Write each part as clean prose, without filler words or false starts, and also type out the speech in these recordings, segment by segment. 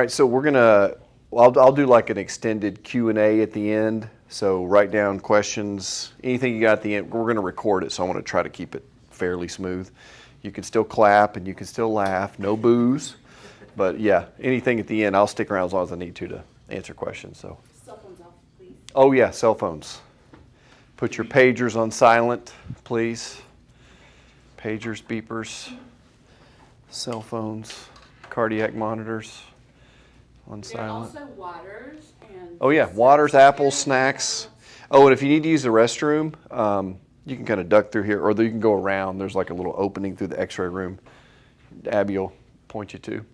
All right, so I'll do like an extended Q&A at the end. So write down questions, anything you got at the end. We're gonna record it, so I wanna try to keep it fairly smooth. You can still clap and you can still laugh, no booze. But yeah, anything at the end, I'll stick around as long as I need to answer questions. So. Cell phones off, please. Oh yeah, cell phones. Put your pagers on silent, please. Pagers, beepers, cell phones, cardiac monitors on silent. There are also waters and... Oh yeah, waters, apples, snacks. Oh, and if you need to use the restroom, you can kind of duck through here, or you can go around. There's like a little opening through the x-ray room. Abby will point you to.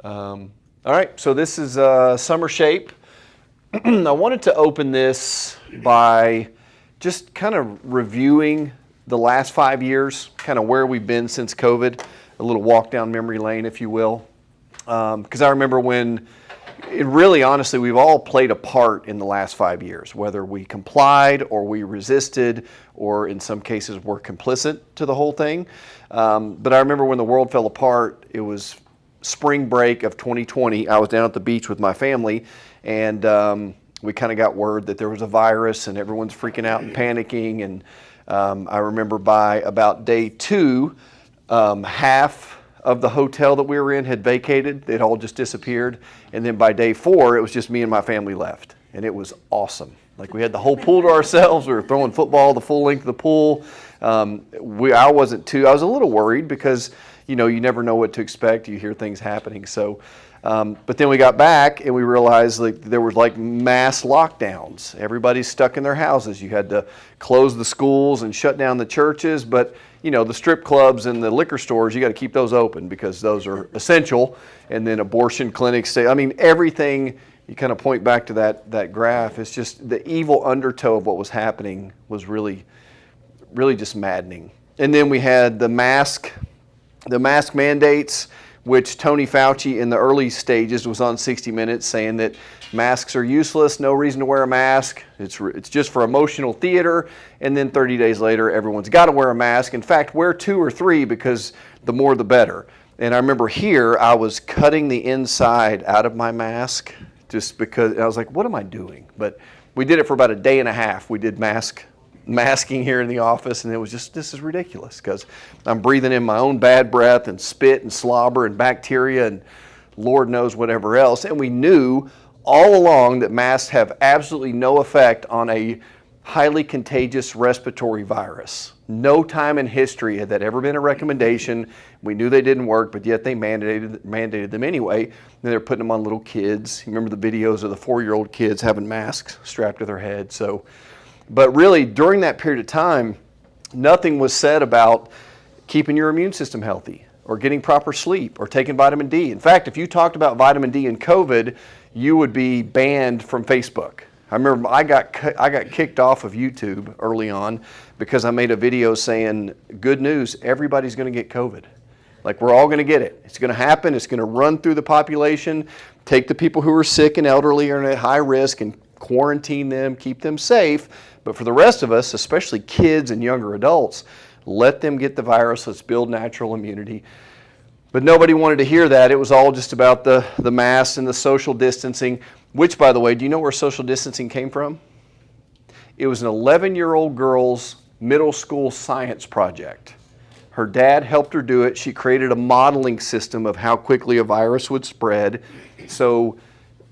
All right, so this is Summer Shape. I wanted to open this by just kind of reviewing the last 5 years, kind of where we've been since COVID, a little walk down memory lane, if you will. Because I remember when, honestly, we've all played a part in the last 5 years, whether we complied or we resisted, or in some cases were complicit to the whole thing. But I remember when the world fell apart, it was spring break of 2020. I was down at the beach with my family, and we kind of got word that there was a virus, and everyone's freaking out and panicking. And I remember by about day 2, half of the hotel that we were in had vacated. They'd all just disappeared. And then by day 4, it was just me and my family left. And it was awesome. Like, we had the whole pool to ourselves. We were throwing football the full length of the pool. I was a little worried because, you never know what to expect. You hear things happening. So, but then we got back and we realized like there was like mass lockdowns. Everybody's stuck in their houses. You had to close the schools and shut down the churches. But, the strip clubs and the liquor stores, you got to keep those open because those are essential. And then abortion clinics, everything, you kind of point back to that graph. It's just the evil undertow of what was happening was really, really just maddening. And then we had the mask mandates, which Tony Fauci in the early stages was on 60 Minutes saying that masks are useless, no reason to wear a mask, it's just for emotional theater. And then 30 days later, everyone's got to wear a mask. In fact, wear 2 or 3 because the more the better. And I remember here, I was cutting the inside out of my mask just because I was like, what am I doing? But we did it for about a day and a half. We did masking here in the office, and it was just, this is ridiculous because I'm breathing in my own bad breath and spit and slobber and bacteria and Lord knows whatever else. And we knew all along that masks have absolutely no effect on a highly contagious respiratory virus. No time in history had that ever been a recommendation. We knew they didn't work, but yet they mandated them anyway. And they're putting them on little kids. You remember the videos of the 4-year-old kids having masks strapped to their head. But really, during that period of time, nothing was said about keeping your immune system healthy or getting proper sleep or taking vitamin D. In fact, if you talked about vitamin D in COVID, you would be banned from Facebook. I remember I got kicked off of YouTube early on because I made a video saying, good news, everybody's going to get COVID. Like, we're all going to get it. It's going to happen. It's going to run through the population, take the people who are sick and elderly or at high risk and quarantine them, keep them safe. But for the rest of us, especially kids and younger adults, let them get the virus. Let's build natural immunity. But nobody wanted to hear that. It was all just about the masks and the social distancing, which, by the way, do you know where social distancing came from? It was an 11-year-old girl's middle school science project. Her dad helped her do it. She created a modeling system of how quickly a virus would spread. So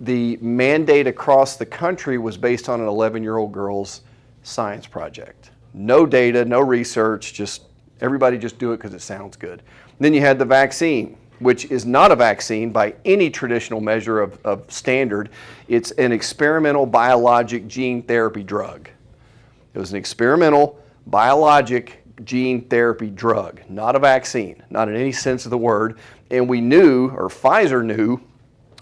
the mandate across the country was based on an 11-year-old girl's science project. No data, no research, just everybody just do it because it sounds good. Then you had the vaccine, which is not a vaccine by any traditional measure of standard. It's an experimental biologic gene therapy drug. It was an experimental biologic gene therapy drug, not a vaccine, not in any sense of the word. And we knew, or Pfizer knew,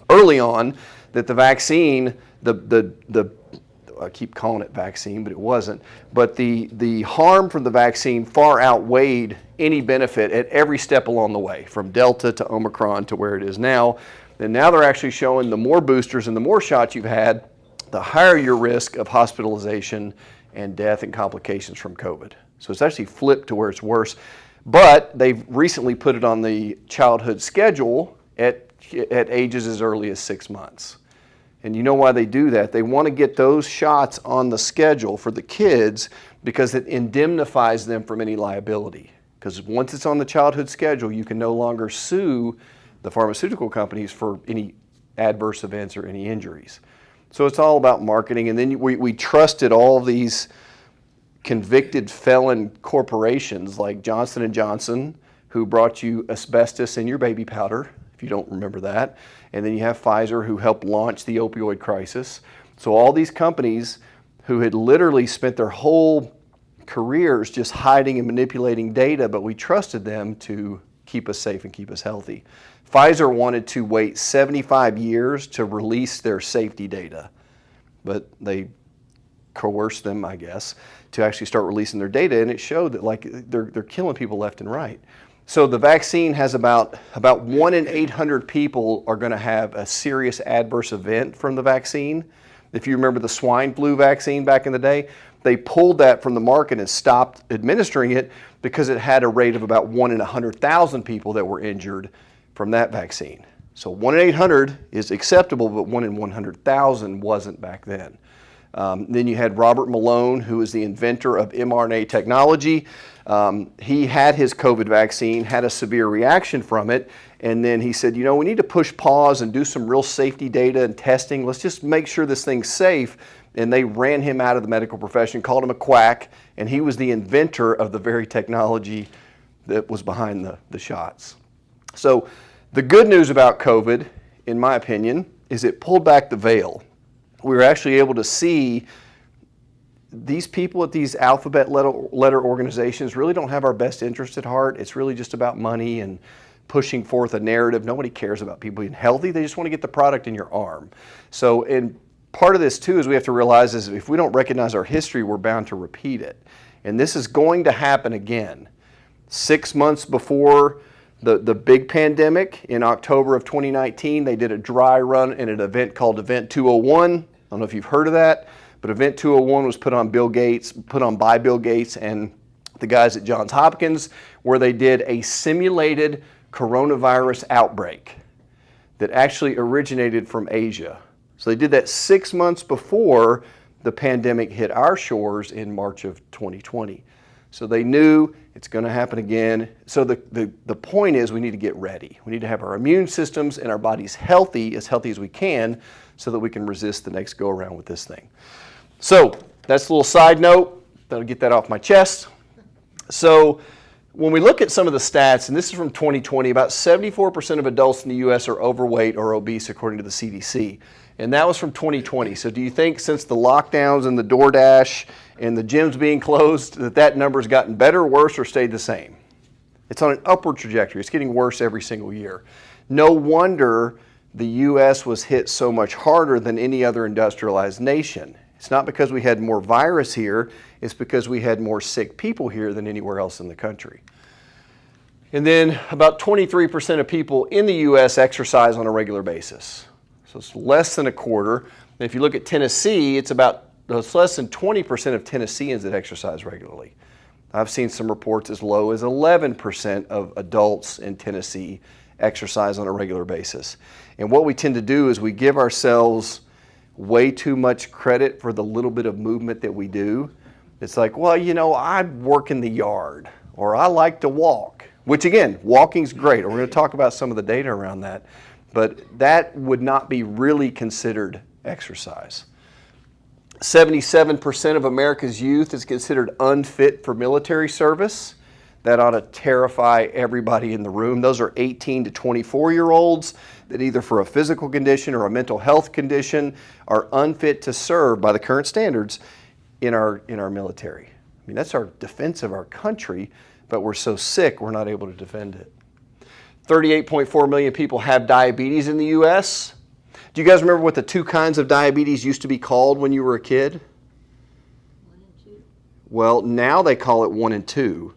early on that the vaccine, I keep calling it vaccine, but it wasn't. But the harm from the vaccine far outweighed any benefit at every step along the way, from Delta to Omicron to where it is now. And now they're actually showing the more boosters and the more shots you've had, the higher your risk of hospitalization and death and complications from COVID. So it's actually flipped to where it's worse. But they've recently put it on the childhood schedule at at ages as early as 6 months. And you know why they do that? They want to get those shots on the schedule for the kids because it indemnifies them from any liability. Because once it's on the childhood schedule, you can no longer sue the pharmaceutical companies for any adverse events or any injuries. So it's all about marketing. And then we trusted all these convicted felon corporations like Johnson & Johnson, who brought you asbestos in your baby powder, if you don't remember that. And then you have Pfizer, who helped launch the opioid crisis. So all these companies who had literally spent their whole careers just hiding and manipulating data, but we trusted them to keep us safe and keep us healthy. Pfizer wanted to wait 75 years to release their safety data, but they coerced them, I guess, to actually start releasing their data, and it showed that like they're killing people left and right. So the vaccine has about 1 in 800 people are going to have a serious adverse event from the vaccine. If you remember the swine flu vaccine back in the day, they pulled that from the market and stopped administering it because it had a rate of about 1 in 100,000 people that were injured from that vaccine. So 1 in 800 is acceptable, but 1 in 100,000 wasn't back then. Then you had Robert Malone, who is the inventor of mRNA technology. He had his COVID vaccine, had a severe reaction from it, and then he said, you know, we need to push pause and do some real safety data and testing. Let's just make sure this thing's safe. And they ran him out of the medical profession, called him a quack, and he was the inventor of the very technology that was behind the shots. So the good news about COVID, in my opinion, is it pulled back the veil. We were actually able to see these people at these alphabet letter organizations really don't have our best interest at heart. It's really just about money and pushing forth a narrative. Nobody cares about people being healthy. They just want to get the product in your arm. So, and part of this too is we have to realize is if we don't recognize our history, we're bound to repeat it. And this is going to happen again. 6 months before the big pandemic in October of 2019, they did a dry run in an event called Event 201. I don't know if you've heard of that, but Event 201 was put on by Bill Gates and the guys at Johns Hopkins, where they did a simulated coronavirus outbreak that actually originated from Asia. So they did that 6 months before the pandemic hit our shores in March of 2020. So they knew it's going to happen again. So the point is we need to get ready. We need to have our immune systems and our bodies healthy as we can, so that we can resist the next go around with this thing. So that's a little side note. That'll get that off my chest. So when we look at some of the stats, and this is from 2020, about 74% of adults in the U.S. are overweight or obese according to the CDC. And that was from 2020. So do you think since the lockdowns and the DoorDash and the gyms being closed that number's gotten better, worse, or stayed the same? It's on an upward trajectory. It's getting worse every single year. No wonder the U.S. was hit so much harder than any other industrialized nation. It's not because we had more virus here, it's because we had more sick people here than anywhere else in the country. And then about 23% of people in the U.S. exercise on a regular basis. So it's less than a quarter. And if you look at Tennessee, it's less than 20% of Tennesseans that exercise regularly. I've seen some reports as low as 11% of adults in Tennessee exercise on a regular basis. And what we tend to do is we give ourselves way too much credit for the little bit of movement that we do. It's like, well, you know, I work in the yard, or I like to walk, which again, walking's great. We're going to talk about some of the data around that, but that would not be really considered exercise. 77% of America's youth is considered unfit for military service. That ought to terrify everybody in the room. Those are 18 to 24-year-olds that either for a physical condition or a mental health condition are unfit to serve by the current standards in our military. I mean, that's our defense of our country, but we're so sick we're not able to defend it. 38.4 million people have diabetes in the U.S. Do you guys remember what the two kinds of diabetes used to be called when you were a kid? 1 and 2. Well, now they call it 1 and 2.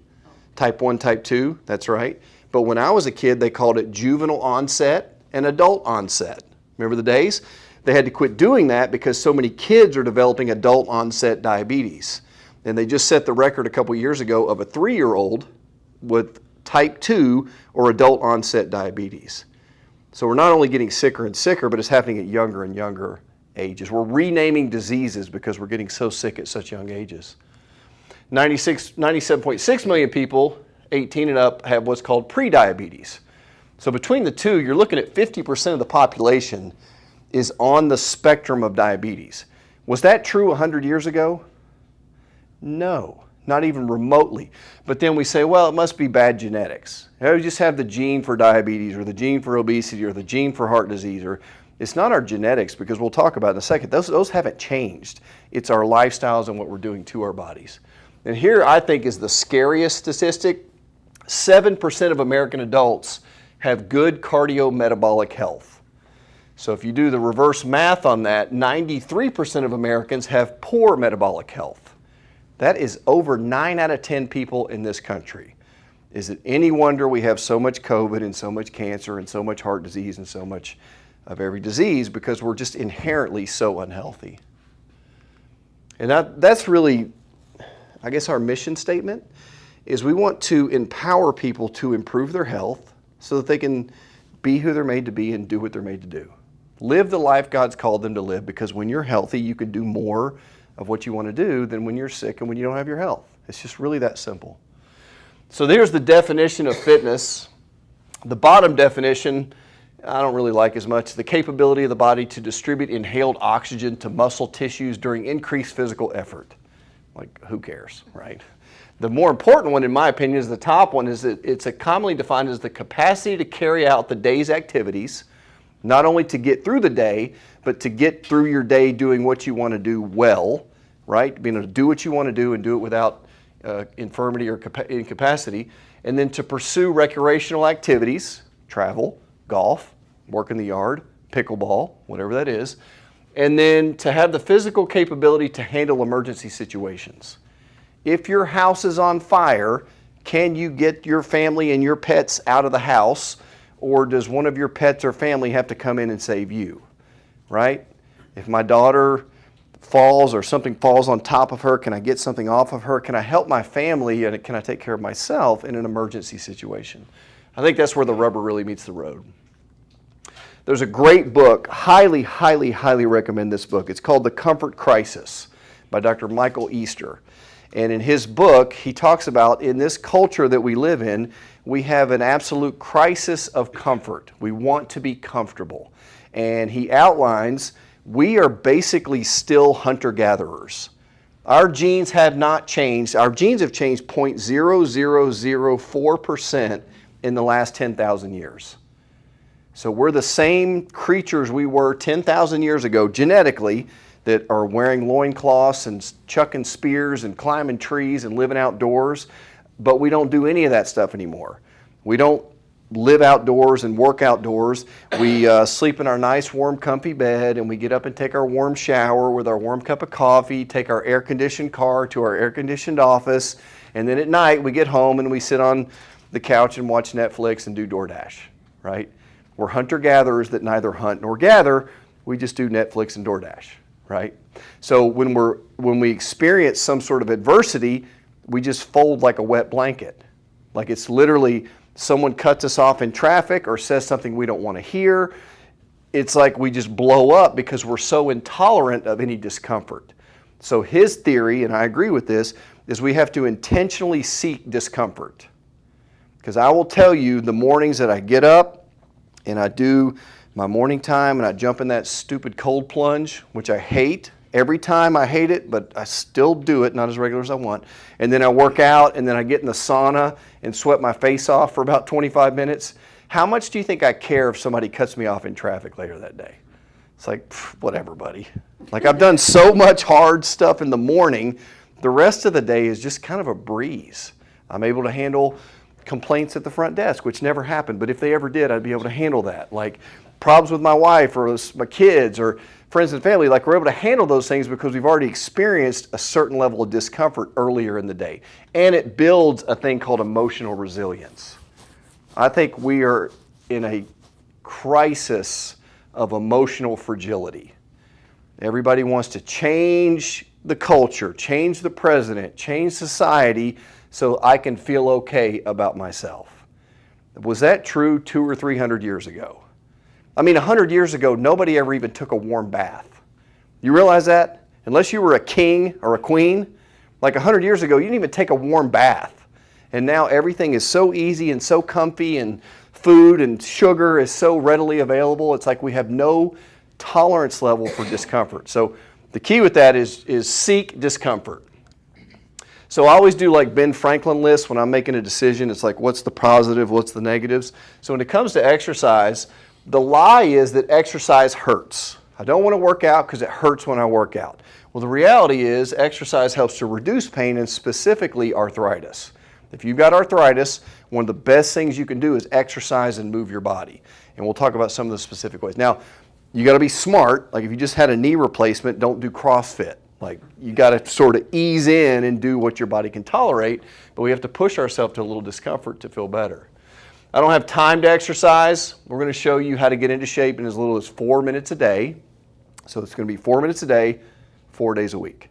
Type 1, type 2, that's right. But when I was a kid, they called it juvenile onset and adult onset. Remember the days? They had to quit doing that because so many kids are developing adult onset diabetes. And they just set the record a couple years ago of a 3-year-old with type 2 or adult onset diabetes. So we're not only getting sicker and sicker, but it's happening at younger and younger ages. We're renaming diseases because we're getting so sick at such young ages. 97.6 million people 18 and up have what's called prediabetes. So between the two, you're looking at 50% of the population is on the spectrum of diabetes. Was that true 100 years ago? No, not even remotely. But then we say, well, it must be bad genetics. You just have the gene for diabetes or the gene for obesity or the gene for heart disease. Or it's not our genetics, because we'll talk about it in a second. Those haven't changed. It's our lifestyles and what we're doing to our bodies. And here I think is the scariest statistic. 7% of American adults have good cardiometabolic health. So if you do the reverse math on that, 93% of Americans have poor metabolic health. That is over 9 out of 10 people in this country. Is it any wonder we have so much COVID and so much cancer and so much heart disease and so much of every disease? Because we're just inherently so unhealthy. And that's really, I guess, our mission statement, is we want to empower people to improve their health so that they can be who they're made to be and do what they're made to do. Live the life God's called them to live, because when you're healthy, you can do more of what you want to do than when you're sick and when you don't have your health. It's just really that simple. So there's the definition of fitness. The bottom definition, I don't really like as much. The capability of the body to distribute inhaled oxygen to muscle tissues during increased physical effort. Like, who cares, right? The more important one, in my opinion, is the top one. Is that it's commonly defined as the capacity to carry out the day's activities, not only to get through the day, but to get through your day doing what you want to do well, right? Being able to do what you want to do and do it without infirmity or incapacity, and then to pursue recreational activities, travel, golf, work in the yard, pickleball, whatever that is, and then to have the physical capability to handle emergency situations. If your house is on fire, can you get your family and your pets out of the house, or does one of your pets or family have to come in and save you, right? If my daughter falls or something falls on top of her, can I get something off of her? Can I help my family, and can I take care of myself in an emergency situation? I think that's where the rubber really meets the road. There's a great book, highly, highly, highly recommend this book. It's called The Comfort Crisis by Dr. Michael Easter. And in his book, he talks about, in this culture that we live in, we have an absolute crisis of comfort. We want to be comfortable. And he outlines, we are basically still hunter-gatherers. Our genes have not changed. Our genes have changed 0.0004% in the last 10,000 years. So we're the same creatures we were 10,000 years ago genetically, that are wearing loincloths and chucking spears and climbing trees and living outdoors, but we don't do any of that stuff anymore. We don't live outdoors and work outdoors. We sleep in our nice, warm, comfy bed, and we get up and take our warm shower with our warm cup of coffee, take our air-conditioned car to our air-conditioned office, and then at night we get home and we sit on the couch and watch Netflix and do DoorDash, right? We're hunter-gatherers that neither hunt nor gather. We just do Netflix and DoorDash. Right? So when we experience some sort of adversity, we just fold like a wet blanket. Like it's literally someone cuts us off in traffic or says something we don't want to hear. It's like we just blow up because we're so intolerant of any discomfort. So his theory, and I agree with this, is we have to intentionally seek discomfort. Because I will tell you, the mornings that I get up and I do my morning time and I jump in that stupid cold plunge, which I hate. Every time I hate it, but I still do it, not as regular as I want. And then I work out, and then I get in the sauna and sweat my face off for about 25 minutes. How much do you think I care if somebody cuts me off in traffic later that day? It's like, whatever, buddy. Like, I've done so much hard stuff in the morning, the rest of the day is just kind of a breeze. I'm able to handle complaints at the front desk, which never happened, but if they ever did, I'd be able to handle that. Like, problems with my wife or my kids or friends and family, like we're able to handle those things because we've already experienced a certain level of discomfort earlier in the day. And it builds a thing called emotional resilience. I think we are in a crisis of emotional fragility. Everybody wants to change the culture, change the president, change society so I can feel okay about myself. Was that true 200 or 300 years ago? I mean, 100 years ago, nobody ever even took a warm bath. You realize that? Unless you were a king or a queen, like 100 years ago, you didn't even take a warm bath. And now everything is so easy and so comfy, and food and sugar is so readily available. It's like we have no tolerance level for discomfort. So the key with that is seek discomfort. So I always do like Ben Franklin lists when I'm making a decision. It's like, what's the positive, what's the negatives? So when it comes to exercise, the lie is that exercise hurts. I don't want to work out because it hurts when I work out. Well, the reality is exercise helps to reduce pain, and specifically arthritis. If you've got arthritis, one of the best things you can do is exercise and move your body. And we'll talk about some of the specific ways. Now, you got to be smart. Like if you just had a knee replacement, don't do CrossFit. Like you got to sort of ease in and do what your body can tolerate, but we have to push ourselves to a little discomfort to feel better. I don't have time to exercise. We're going to show you how to get into shape in as little as 4 minutes a day. So it's going to be 4 minutes a day, 4 days a week.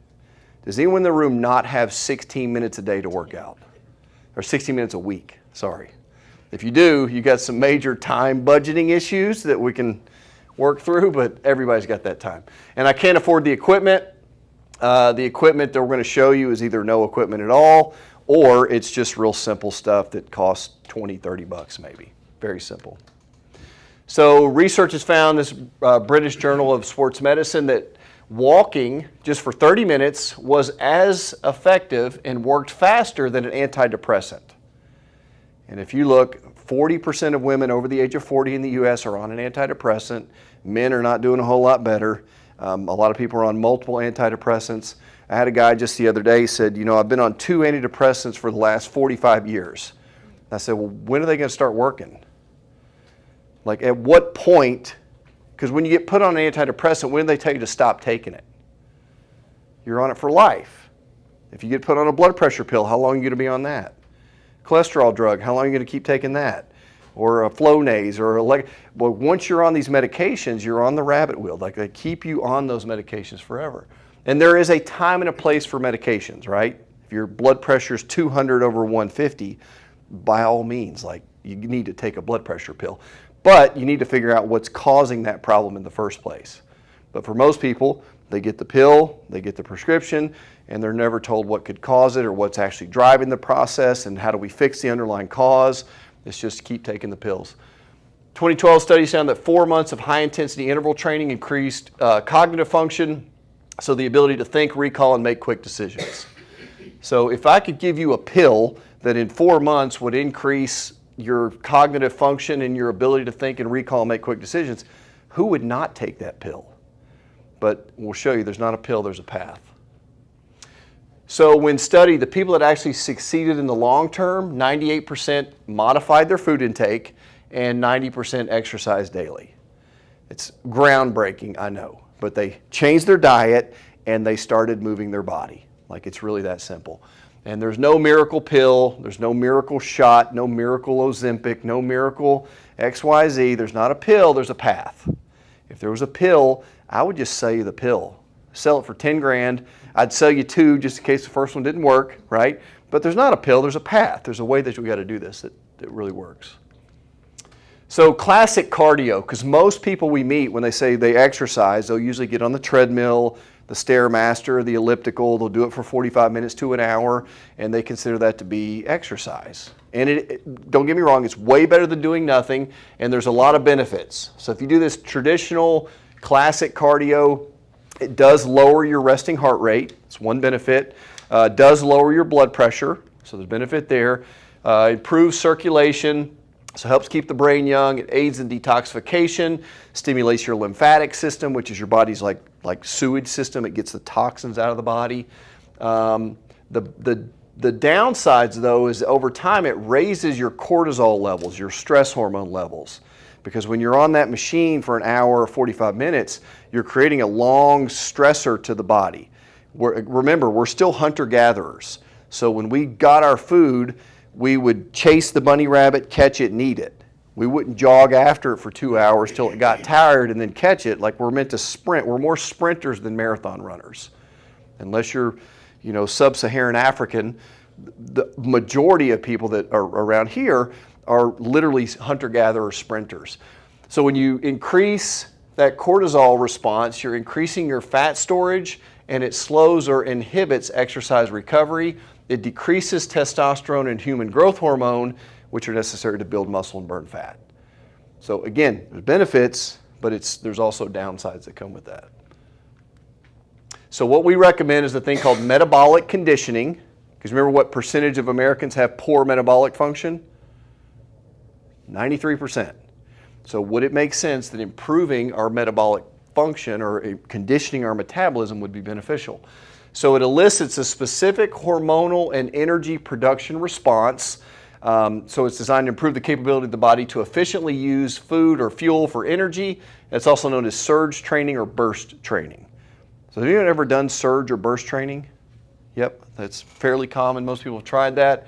Does anyone in the room not have 16 minutes a day to work out? Or 16 minutes a week, sorry. If you do, you got some major time budgeting issues that we can work through, but everybody's got that time. And I can't afford the equipment. The equipment that we're going to show you is either no equipment at all, or it's just real simple stuff that costs 20, 30 bucks maybe. Very simple. So research has found, this British Journal of Sports Medicine, that walking just for 30 minutes was as effective and worked faster than an antidepressant. And if you look, 40% of women over the age of 40 in the U.S. are on an antidepressant. Men are not doing a whole lot better. A lot of people are on multiple antidepressants. I had a guy just the other day said, you know, I've been on 2 antidepressants for the last 45 years. I said, well, when are they going to start working? Like at what point? Because when you get put on an antidepressant, when do they tell you to stop taking it? You're on it for life. If you get put on a blood pressure pill, how long are you going to be on that? Cholesterol drug, how long are you going to keep taking that? Or a Flonase, or well, once you're on these medications, you're on the rabbit wheel. Like they keep you on those medications forever. And there is a time and a place for medications, right? If your blood pressure is 200 over 150, by all means, like you need to take a blood pressure pill. But you need to figure out what's causing that problem in the first place. But for most people, they get the pill, they get the prescription, and they're never told what could cause it or what's actually driving the process and how do we fix the underlying cause. It's just keep taking the pills. 2012 studies found that 4 months of high-intensity interval training increased cognitive function, so the ability to think, recall, and make quick decisions. So if I could give you a pill that in 4 months would increase your cognitive function and your ability to think and recall and make quick decisions, who would not take that pill? But we'll show you there's not a pill, there's a path. So when studied, the people that actually succeeded in the long term, 98% modified their food intake and 90% exercised daily. It's groundbreaking, I know, but they changed their diet and they started moving their body. Like it's really that simple. And there's no miracle pill, there's no miracle shot, no miracle Ozempic, no miracle XYZ. There's not a pill, there's a path. If there was a pill, I would just sell you the pill. Sell it for 10 grand. I'd sell you 2 just in case the first one didn't work, right? But there's not a pill, there's a path. There's a way that we got to do this that really works. So classic cardio, because most people we meet when they say they exercise, they'll usually get on the treadmill, the Stairmaster, the elliptical. They'll do it for 45 minutes to an hour, and they consider that to be exercise. And don't get me wrong, it's way better than doing nothing, and there's a lot of benefits. So if you do this traditional classic cardio, it does lower your resting heart rate. It's one benefit. Does lower your blood pressure, so there's benefit there. Improves circulation, so helps keep the brain young. It aids in detoxification, stimulates your lymphatic system, which is your body's like sewage system. It gets the toxins out of the body. The downsides, though, is over time it raises your cortisol levels, your stress hormone levels. Because when you're on that machine for an hour or 45 minutes, you're creating a long stressor to the body. Remember, we're still hunter-gatherers. So when we got our food, we would chase the bunny rabbit, catch it, and eat it. We wouldn't jog after it for 2 hours till it got tired and then catch it. Like we're meant to sprint. We're more sprinters than marathon runners. Unless you're, sub-Saharan African, the majority of people that are around here are literally hunter-gatherer sprinters. So when you increase that cortisol response, you're increasing your fat storage, and it slows or inhibits exercise recovery. It decreases testosterone and human growth hormone, which are necessary to build muscle and burn fat. So again, there's benefits, but there's also downsides that come with that. So what we recommend is a thing called metabolic conditioning, because remember what percentage of Americans have poor metabolic function? 93%. So would it make sense that improving our metabolic function or conditioning our metabolism would be beneficial? So it elicits a specific hormonal and energy production response. So it's designed to improve the capability of the body to efficiently use food or fuel for energy. It's also known as surge training or burst training. So have you ever done surge or burst training? Yep, that's fairly common. Most people have tried that.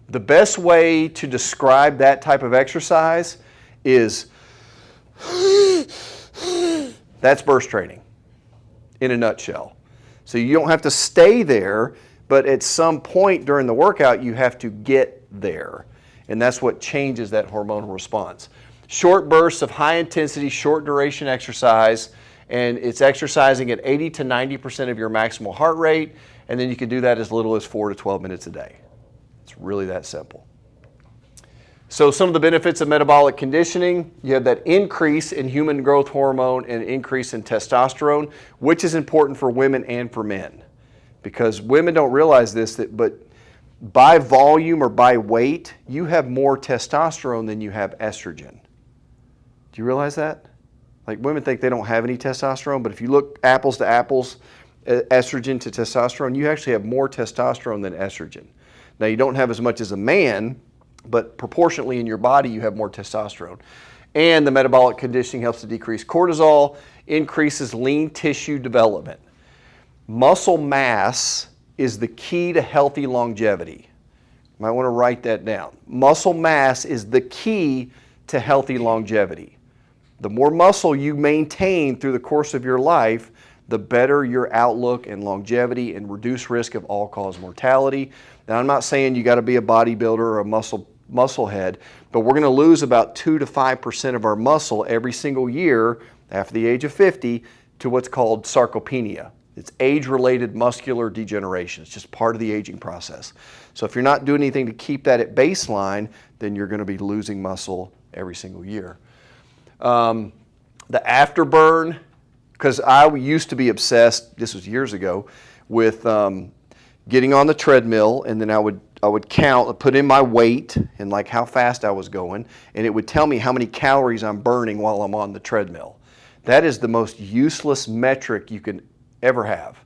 The best way to describe that type of exercise is that's burst training in a nutshell. So you don't have to stay there, but at some point during the workout, you have to get there. And that's what changes that hormonal response. Short bursts of high intensity, short duration exercise, and it's exercising at 80 to 90% of your maximal heart rate, and then you can do that as little as 4 to 12 minutes a day. It's really that simple. So some of the benefits of metabolic conditioning, you have that increase in human growth hormone and increase in testosterone, which is important for women and for men. Because women don't realize this, but by volume or by weight, you have more testosterone than you have estrogen. Do you realize that? Like women think they don't have any testosterone, but if you look apples to apples, estrogen to testosterone, you actually have more testosterone than estrogen. Now you don't have as much as a man, but proportionately in your body you have more testosterone. And the metabolic conditioning helps to decrease cortisol, increases lean tissue development. Muscle mass is the key to healthy longevity. You might want to write that down. Muscle mass is the key to healthy longevity. The more muscle you maintain through the course of your life, the better your outlook and longevity and reduced risk of all-cause mortality. Now, I'm not saying you got to be a bodybuilder or a muscle head, but we're going to lose about 2 to 5% of our muscle every single year after the age of 50 to what's called sarcopenia. It's age-related muscular degeneration. It's just part of the aging process. So if you're not doing anything to keep that at baseline, then you're going to be losing muscle every single year. The afterburn, because I used to be obsessed, this was years ago, with getting on the treadmill, and then I would count, put in my weight and like how fast I was going, and it would tell me how many calories I'm burning while I'm on the treadmill. That is the most useless metric you can ever have,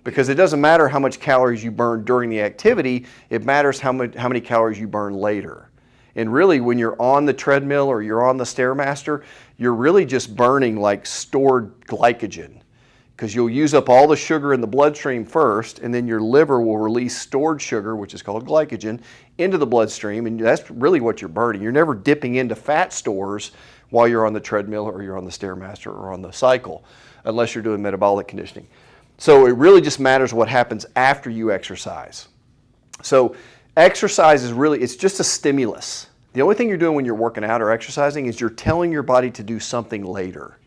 because it doesn't matter how much calories you burn during the activity, it matters how many calories you burn later. And really, when you're on the treadmill or you're on the Stairmaster, you're really just burning like stored glycogen, because you'll use up all the sugar in the bloodstream first, and then your liver will release stored sugar, which is called glycogen, into the bloodstream, and that's really what you're burning. You're never dipping into fat stores while you're on the treadmill or you're on the Stairmaster or on the cycle, unless you're doing metabolic conditioning. So it really just matters what happens after you exercise. So exercise is really, it's just a stimulus. The only thing you're doing when you're working out or exercising is you're telling your body to do something later.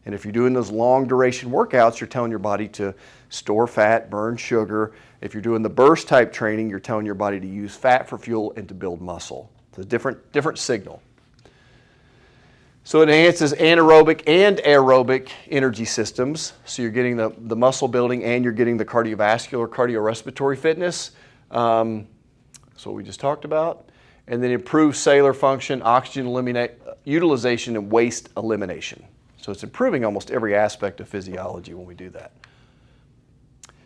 And if you're doing those long duration workouts, you're telling your body to store fat, burn sugar. If you're doing the burst type training, you're telling your body to use fat for fuel and to build muscle. It's a different signal. So it enhances anaerobic and aerobic energy systems. So you're getting the muscle building and you're getting the cardiovascular, cardiorespiratory fitness. That's what we just talked about. And then improves cellular function, oxygen utilization, and waste elimination. So it's improving almost every aspect of physiology when we do that.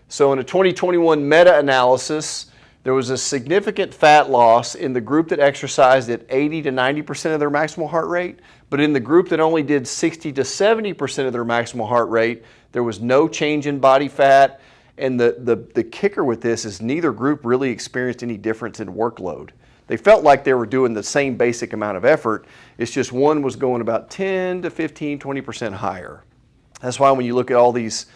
So in a 2021 meta-analysis, there was a significant fat loss in the group that exercised at 80 to 90% of their maximal heart rate, but in the group that only did 60 to 70% of their maximal heart rate, there was no change in body fat. And the kicker with this is neither group really experienced any difference in workload. They felt like they were doing the same basic amount of effort. It's just one was going about 10 to 15, 20% higher. That's why when you look at all these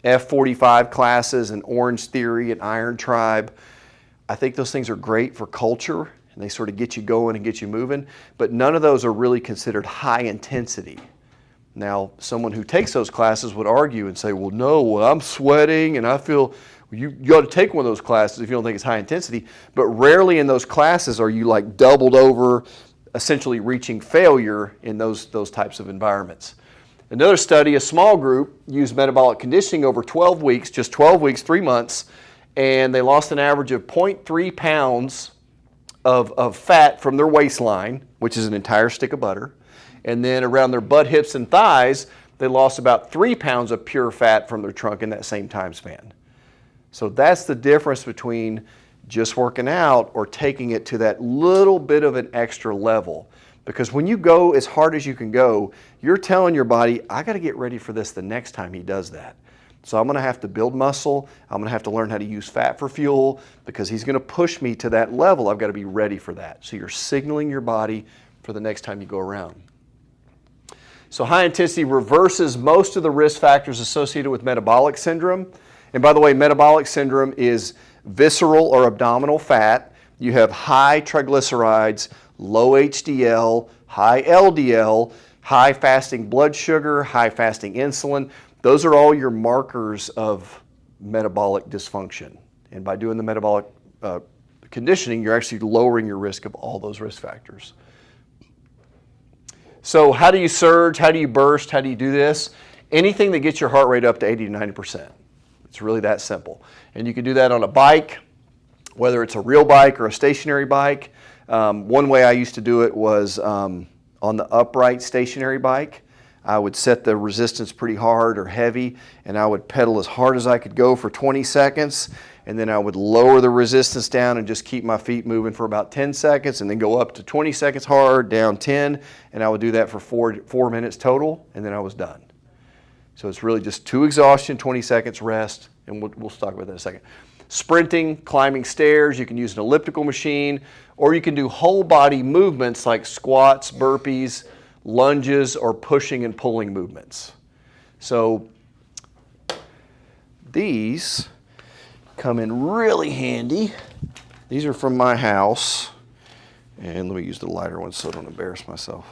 F45 classes and Orange Theory and Iron Tribe, I think those things are great for culture. And and they sort of get you going and get you moving, but none of those are really considered high intensity. Now, someone who takes those classes would argue and say, well, no, well, I'm sweating and I feel, you ought to take one of those classes if you don't think it's high intensity, but rarely in those classes are you like doubled over, essentially reaching failure in those types of environments. Another study, a small group, used metabolic conditioning over 12 weeks, just 12 weeks, 3 months, and they lost an average of 0.3 pounds of fat from their waistline, which is an entire stick of butter. And then around their butt, hips, and thighs, they lost about 3 pounds of pure fat from their trunk in that same time span. So that's the difference between just working out or taking it to that little bit of an extra level. Because when you go as hard as you can go, you're telling your body, I got to get ready for this the next time he does that. So I'm going to have to build muscle. I'm going to have to learn how to use fat for fuel because he's going to push me to that level. I've got to be ready for that. So you're signaling your body for the next time you go around. So high intensity reverses most of the risk factors associated with metabolic syndrome. And by the way, metabolic syndrome is visceral or abdominal fat. You have high triglycerides, low HDL, high LDL, high fasting blood sugar, high fasting insulin. Those are all your markers of metabolic dysfunction. And by doing the metabolic conditioning, you're actually lowering your risk of all those risk factors. So how do you surge? How do you burst? How do you do this? Anything that gets your heart rate up to 80 to 90%. It's really that simple. And you can do that on a bike, whether it's a real bike or a stationary bike. One way I used to do it was on the upright stationary bike. I would set the resistance pretty hard or heavy, and I would pedal as hard as I could go for 20 seconds, and then I would lower the resistance down and just keep my feet moving for about 10 seconds, and then go up to 20 seconds hard, down 10, and I would do that for 4 minutes total, and then I was done. So it's really just 2 exhaustion, 20 seconds rest, and we'll talk about that in a second. Sprinting, climbing stairs, you can use an elliptical machine, or you can do whole body movements like squats, burpees, lunges, or pushing and pulling movements. So these come in really handy. These are from my house. And let me use the lighter one so I don't embarrass myself.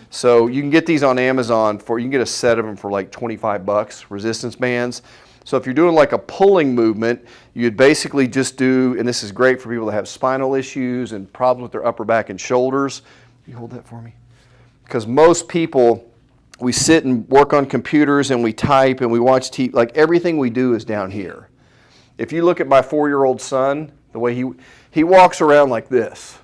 So you can get these on Amazon you can get a set of them for like 25 bucks, resistance bands. So if you're doing like a pulling movement, you'd basically just do, and this is great for people that have spinal issues and problems with their upper back and shoulders. Can you hold that for me? Because most people, we sit and work on computers and we type and we watch TV, like everything we do is down here. If you look at my 4-year-old son, the way he walks around like this,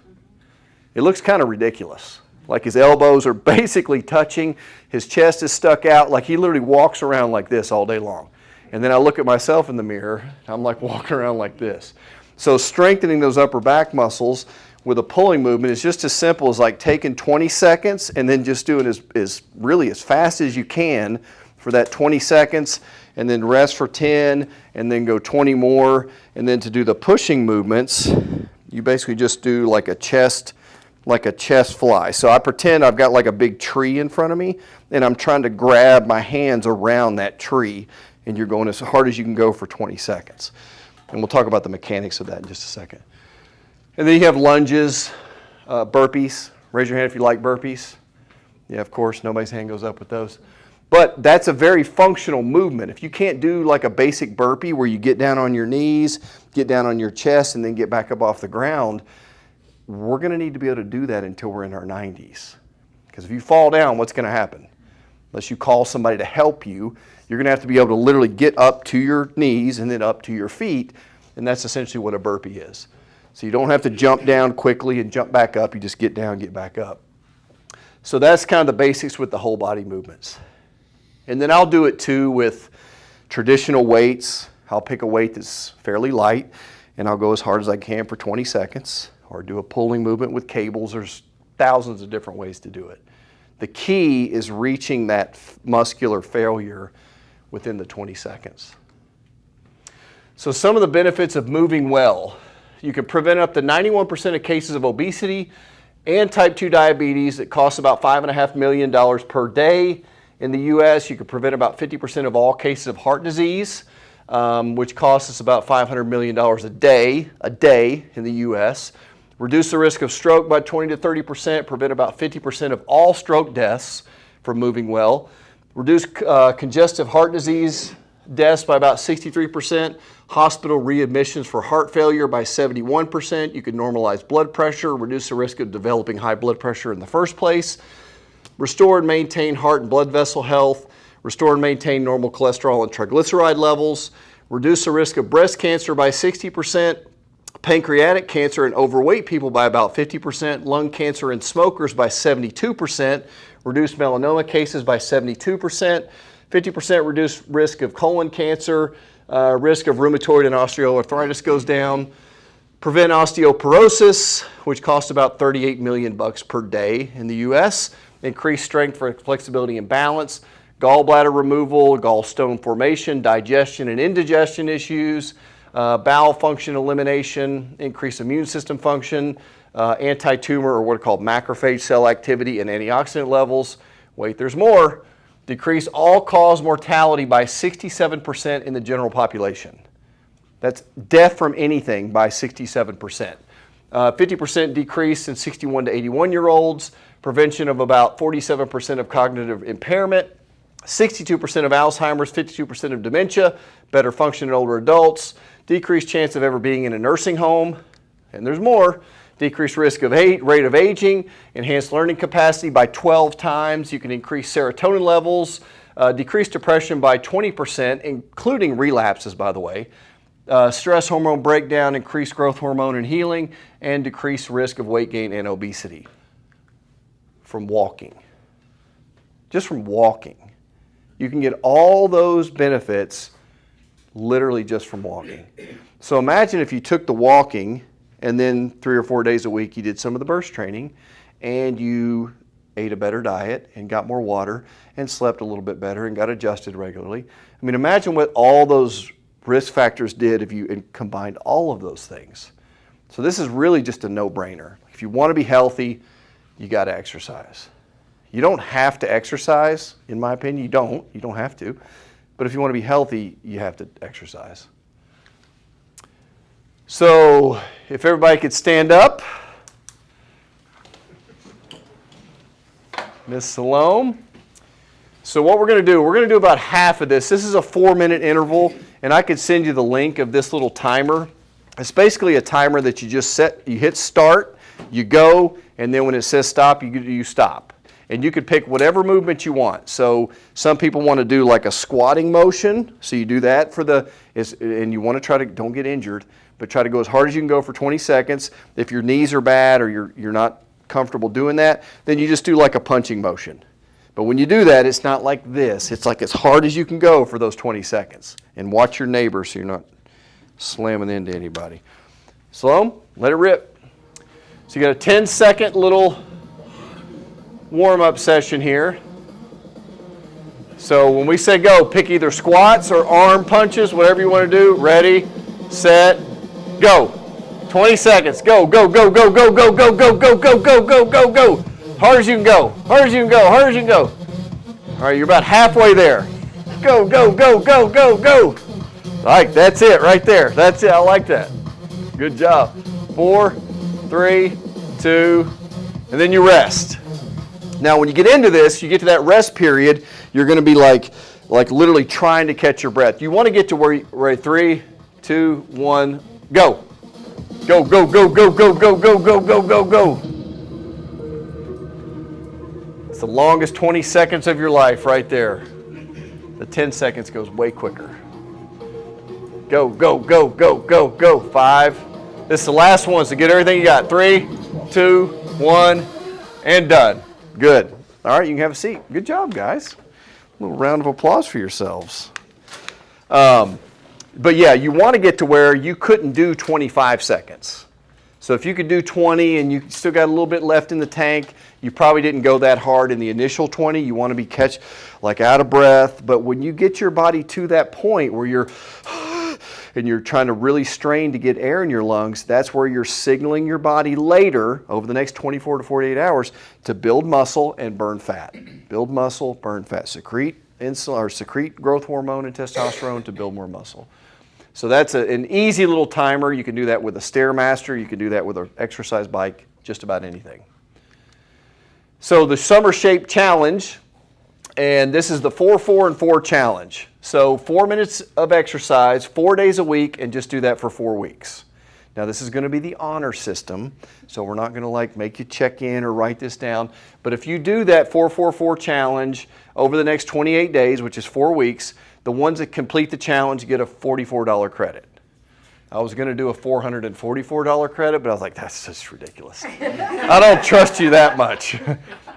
it looks kind of ridiculous. Like his elbows are basically touching, his chest is stuck out, like he literally walks around like this all day long. And then I look at myself in the mirror, I'm like walking around like this. So strengthening those upper back muscles with a pulling movement is just as simple as like taking 20 seconds and then just doing as really as fast as you can for that 20 seconds and then rest for 10 and then go 20 more. And then to do the pushing movements, you basically just do like a chest fly. So I pretend I've got like a big tree in front of me and I'm trying to grab my hands around that tree, and you're going as hard as you can go for 20 seconds. And we'll talk about the mechanics of that in just a second. And then you have lunges, burpees. Raise your hand if you like burpees. Yeah, of course, nobody's hand goes up with those. But that's a very functional movement. If you can't do like a basic burpee where you get down on your knees, get down on your chest, and then get back up off the ground, we're going to need to be able to do that until we're in our 90s. Because if you fall down, what's going to happen? Unless you call somebody to help you, you're going to have to be able to literally get up to your knees and then up to your feet. And that's essentially what a burpee is. So you don't have to jump down quickly and jump back up. You just get down, get back up. So that's kind of the basics with the whole body movements. And then I'll do it too with traditional weights. I'll pick a weight that's fairly light and I'll go as hard as I can for 20 seconds. Or do a pulling movement with cables. There's thousands of different ways to do it. The key is reaching that muscular failure within the 20 seconds. So some of the benefits of moving well. You can prevent up to 91% of cases of obesity and type 2 diabetes. It costs about $5.5 million per day. In the U.S., you can prevent about 50% of all cases of heart disease, which costs us about $500 million a day in the U.S. Reduce the risk of stroke by 20 to 30%, prevent about 50% of all stroke deaths from moving well. Reduce congestive heart disease deaths by about 63%, hospital readmissions for heart failure by 71%. You can normalize blood pressure, reduce the risk of developing high blood pressure in the first place. Restore and maintain heart and blood vessel health. Restore and maintain normal cholesterol and triglyceride levels. Reduce the risk of breast cancer by 60%, pancreatic cancer in overweight people by about 50%, lung cancer in smokers by 72%, reduce melanoma cases by 72%, 50% reduced risk of colon cancer, risk of rheumatoid and osteoarthritis goes down, prevent osteoporosis, which costs about $38 million per day in the U.S., increase strength for flexibility and balance, gallbladder removal, gallstone formation, digestion and indigestion issues, bowel function elimination, increase immune system function, anti-tumor or what are called macrophage cell activity and antioxidant levels. Wait, there's more. Decrease all-cause mortality by 67% in the general population. That's death from anything by 67%. 50% decrease in 61 to 81-year-olds, prevention of about 47% of cognitive impairment, 62% of Alzheimer's, 52% of dementia, better function in older adults, decreased chance of ever being in a nursing home, and there's more. Decreased risk of rate of aging, enhanced learning capacity by 12 times. You can increase serotonin levels, decrease depression by 20%, including relapses, by the way. Stress hormone breakdown, increased growth hormone and healing, and decreased risk of weight gain and obesity from walking. Just from walking. You can get all those benefits literally just from walking. So imagine if you took the walking and then 3 or 4 days a week you did some of the burst training and you ate a better diet and got more water and slept a little bit better and got adjusted regularly. I mean, imagine what all those risk factors did if you combined all of those things. So this is really just a no-brainer. If you want to be healthy, you got to exercise. You don't have to exercise, in my opinion. You don't have to. But if you want to be healthy, you have to exercise. So if everybody could stand up. Ms. Salome. So what we're going to do about half of this. This is a 4-minute interval, and I could send you the link of this little timer. It's basically a timer that you just set, you hit start, you go, and then when it says stop, you stop. And you could pick whatever movement you want. So some people want to do like a squatting motion, so you do that for and you want to try to, don't get injured, but try to go as hard as you can go for 20 seconds. If your knees are bad or you're not comfortable doing that, then you just do like a punching motion. But when you do that, it's not like this. It's like as hard as you can go for those 20 seconds. And watch your neighbor so you're not slamming into anybody. Salome, let it rip. So you got a 10-second little warm-up session here. So when we say go, pick either squats or arm punches, whatever you want to do. Ready, set, go. 20 seconds. Go, go, go, go, go, go, go, go, go, go, go, go, go, go. Hard as you can go. Hard as you can go. Hard as you can go. All right, you're about halfway there. Go, go, go, go, go, go. All right, that's it right there. That's it. I like that. Good job. 4, 3, 2, and then you rest. Now, when you get into this, you get to that rest period, you're going to be like literally trying to catch your breath. You want to get to where 3, 2, 1, go. Go, go, go, go, go, go, go, go, go, go, go. It's the longest 20 seconds of your life right there. The 10 seconds goes way quicker. Go, go, go, go, go, go. 5. This is the last one, so get everything you got. 3, 2, 1, and done. Good. All right, you can have a seat. Good job, guys. A little round of applause for yourselves. But yeah, you want to get to where you couldn't do 25 seconds. So if you could do 20 and you still got a little bit left in the tank, you probably didn't go that hard in the initial 20. You want to be out of breath. But when you get your body to that point where you're and you're trying to really strain to get air in your lungs, that's where you're signaling your body later, over the next 24 to 48 hours, to build muscle and burn fat. Build muscle, burn fat. Secrete insulin or secrete growth hormone and testosterone to build more muscle. So that's an easy little timer. You can do that with a Stairmaster. You can do that with an exercise bike, just about anything. So the Summer Shape Challenge, and this is the 4-4-4 challenge. So 4 minutes of exercise, 4 days a week, and just do that for 4 weeks. Now this is going to be the honor system, so we're not going to like make you check in or write this down. But if you do that 4-4-4 challenge over the next 28 days, which is 4 weeks, the ones that complete the challenge get a $44 credit. I was going to do a $444 credit, but I was like, that's just ridiculous. I don't trust you that much.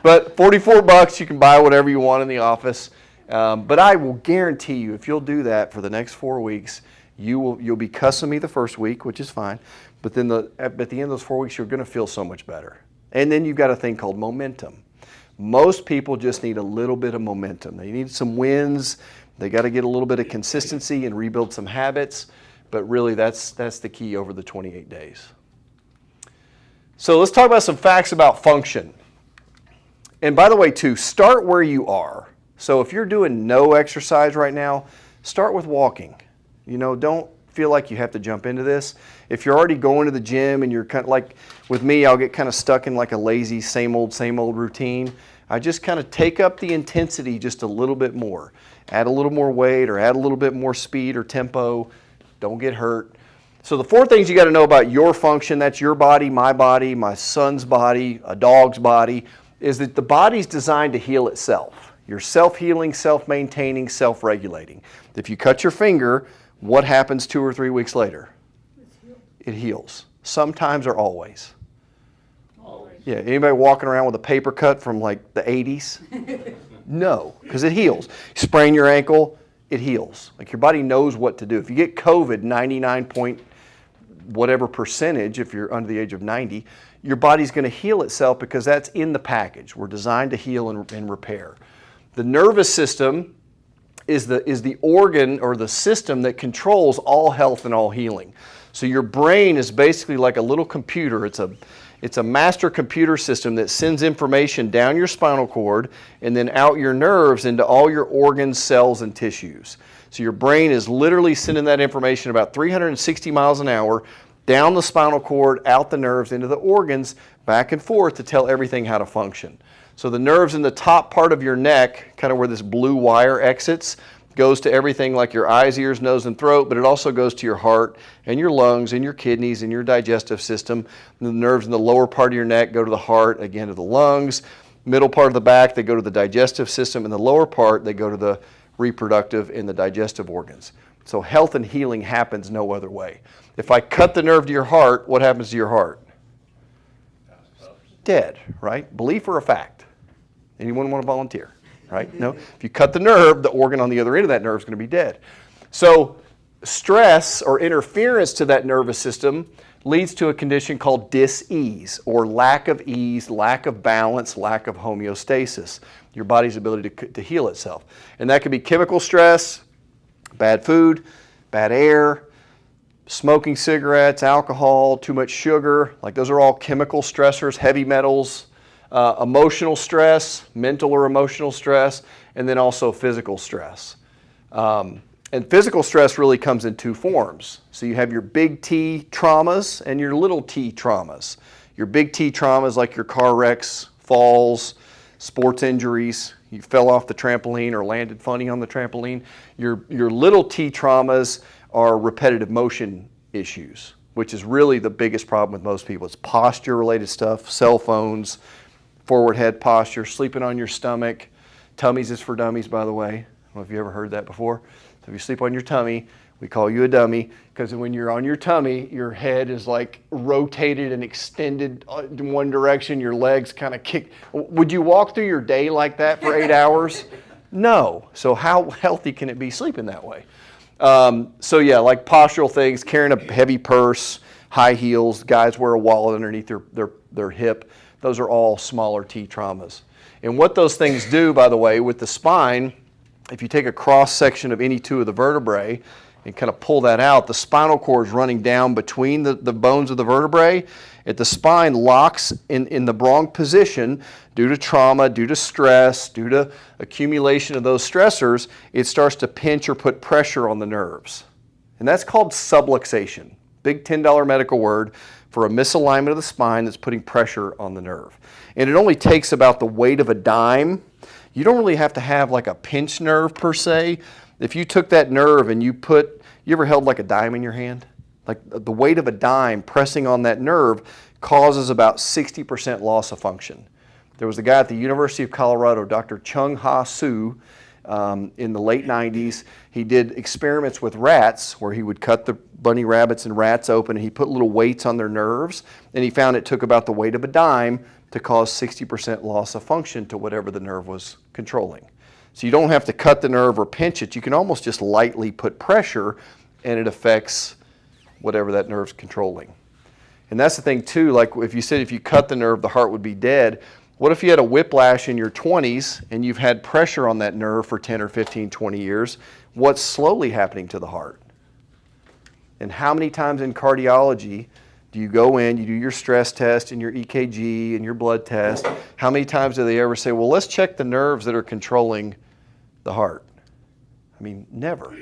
But $44, you can buy whatever you want in the office. But I will guarantee you, if you'll do that for the next 4 weeks, you'll be cussing me the first week, which is fine. But then at the end of those 4 weeks, you're going to feel so much better. And then you've got a thing called momentum. Most people just need a little bit of momentum. They need some wins. They got to get a little bit of consistency and rebuild some habits. But really, that's the key over the 28 days. So let's talk about some facts about function. And by the way, too, start where you are. So if you're doing no exercise right now, start with walking. You know, don't feel like you have to jump into this. If you're already going to the gym and you're kind of like, with me, I'll get kind of stuck in like a lazy same old routine. I just kind of take up the intensity just a little bit more. Add a little more weight or add a little bit more speed or tempo. Don't get hurt. So the 4 things you got to know about your function, that's your body, my son's body, a dog's body, is that the body's designed to heal itself. You're self-healing, self-maintaining, self-regulating. If you cut your finger, what happens 2 or 3 weeks later? It heals. Sometimes or always. Always. Yeah, anybody walking around with a paper cut from like the 80s? No, because it heals. You sprain your ankle, it heals. Like your body knows what to do. If you get COVID, 99 point whatever percentage, if you're under the age of 90, your body's going to heal itself because that's in the package. We're designed to heal and repair. The nervous system is the organ or the system that controls all health and all healing. So your brain is basically like a little computer. It's a master computer system that sends information down your spinal cord and then out your nerves into all your organs, cells, and tissues. So your brain is literally sending that information about 360 miles an hour down the spinal cord, out the nerves, into the organs, back and forth to tell everything how to function. So the nerves in the top part of your neck, kind of where this blue wire exits, goes to everything like your eyes, ears, nose, and throat, but it also goes to your heart and your lungs and your kidneys and your digestive system. And the nerves in the lower part of your neck go to the heart, again to the lungs. Middle part of the back, they go to the digestive system. And the lower part, they go to the reproductive and the digestive organs. So health and healing happens no other way. If I cut the nerve to your heart, what happens to your heart? Dead, right? Belief or a fact? Anyone want to volunteer? Right? No. If you cut the nerve, the organ on the other end of that nerve is going to be dead. So stress or interference to that nervous system leads to a condition called dis-ease, or lack of ease, lack of balance, lack of homeostasis, your body's ability to heal itself. And that could be chemical stress, bad food, bad air, smoking cigarettes, alcohol, too much sugar. Like those are all chemical stressors, heavy metals. Emotional stress, mental or emotional stress, and then also physical stress. And physical stress really comes in 2 forms. So you have your big T traumas and your little t traumas. Your big T traumas like your car wrecks, falls, sports injuries, you fell off the trampoline or landed funny on the trampoline. Your little t traumas are repetitive motion issues, which is really the biggest problem with most people. It's posture related stuff, cell phones, forward head posture, sleeping on your stomach. Tummies is for dummies, by the way. I don't know if you ever heard that before. So if you sleep on your tummy, we call you a dummy, because when you're on your tummy, your head is like rotated and extended in one direction, your legs kind of kick. Would you walk through your day like that for 8 hours? No. So how healthy can it be sleeping that way? So yeah, like postural things, carrying a heavy purse, high heels, guys wear a wallet underneath their hip. Those are all smaller T traumas. And what those things do, by the way, with the spine, if you take a cross section of any 2 of the vertebrae and kind of pull that out, the spinal cord is running down between the bones of the vertebrae. The spine locks in the wrong position due to trauma, due to stress, due to accumulation of those stressors. It starts to pinch or put pressure on the nerves. And that's called subluxation. Big $10 medical word for a misalignment of the spine that's putting pressure on the nerve. And it only takes about the weight of a dime. You don't really have to have like a pinched nerve per se. If you took that nerve and you ever held like a dime in your hand? Like the weight of a dime pressing on that nerve causes about 60% loss of function. There was a guy at the University of Colorado, Dr. Chung Ha Soo, in the late 90s. He did experiments with rats where he would cut the bunny rabbits and rats open and he put little weights on their nerves, and he found it took about the weight of a dime to cause 60% loss of function to whatever the nerve was controlling. So you don't have to cut the nerve or pinch it. You can almost just lightly put pressure and it affects whatever that nerve's controlling. And that's the thing too, like if you said if you cut the nerve, the heart would be dead. What if you had a whiplash in your 20s and you've had pressure on that nerve for 10 or 15, 20 years? What's slowly happening to the heart? And how many times in cardiology do you go in, you do your stress test and your EKG and your blood test? How many times do they ever say, well, let's check the nerves that are controlling the heart? I mean, never.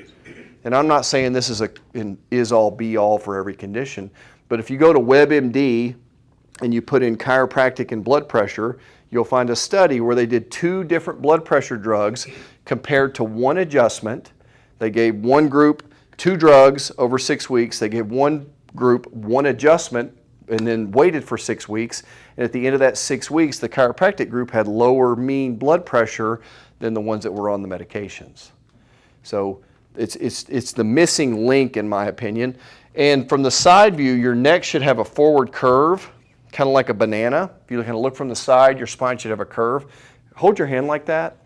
And I'm not saying this is an is-all, be-all for every condition, but if you go to WebMD and you put in chiropractic and blood pressure, you'll find a study where they did 2 different blood pressure drugs compared to one adjustment. They gave one group 2 drugs over 6 weeks. They gave one group 1 adjustment and then waited for 6 weeks. And at the end of that 6 weeks, the chiropractic group had lower mean blood pressure than the ones that were on the medications. So it's the missing link in my opinion. And from the side view, your neck should have a forward curve, kind of like a banana. If you kind of look from the side, your spine should have a curve. Hold your hand like that.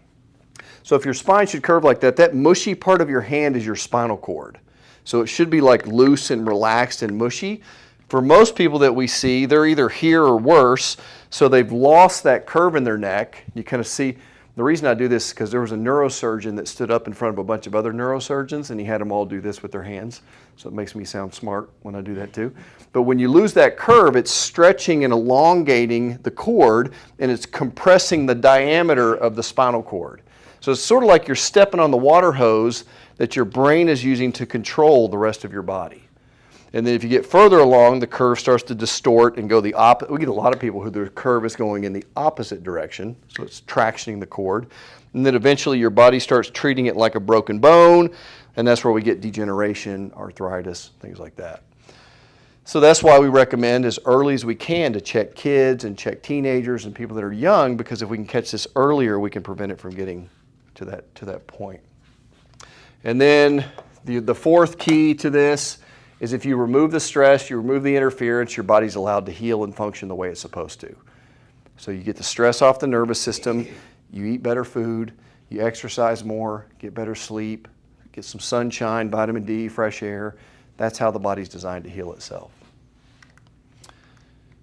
So if your spine should curve like that, that mushy part of your hand is your spinal cord. So it should be like loose and relaxed and mushy. For most people that we see, they're either here or worse, so they've lost that curve in their neck. You kind of see, the reason I do this is because there was a neurosurgeon that stood up in front of a bunch of other neurosurgeons and he had them all do this with their hands. So it makes me sound smart when I do that too. But when you lose that curve, it's stretching and elongating the cord and it's compressing the diameter of the spinal cord. So it's sort of like you're stepping on the water hose that your brain is using to control the rest of your body. And then if you get further along, the curve starts to distort and go the opposite. We get a lot of people who their curve is going in the opposite direction, so it's tractioning the cord. And then eventually your body starts treating it like a broken bone, and that's where we get degeneration, arthritis, things like that. So that's why we recommend as early as we can to check kids and check teenagers and people that are young, because if we can catch this earlier, we can prevent it from getting to that point. And then the fourth key to this is if you remove the stress, you remove the interference, your body's allowed to heal and function the way it's supposed to. So you get the stress off the nervous system, you eat better food, you exercise more, get better sleep, get some sunshine, vitamin D, fresh air. That's how the body's designed to heal itself.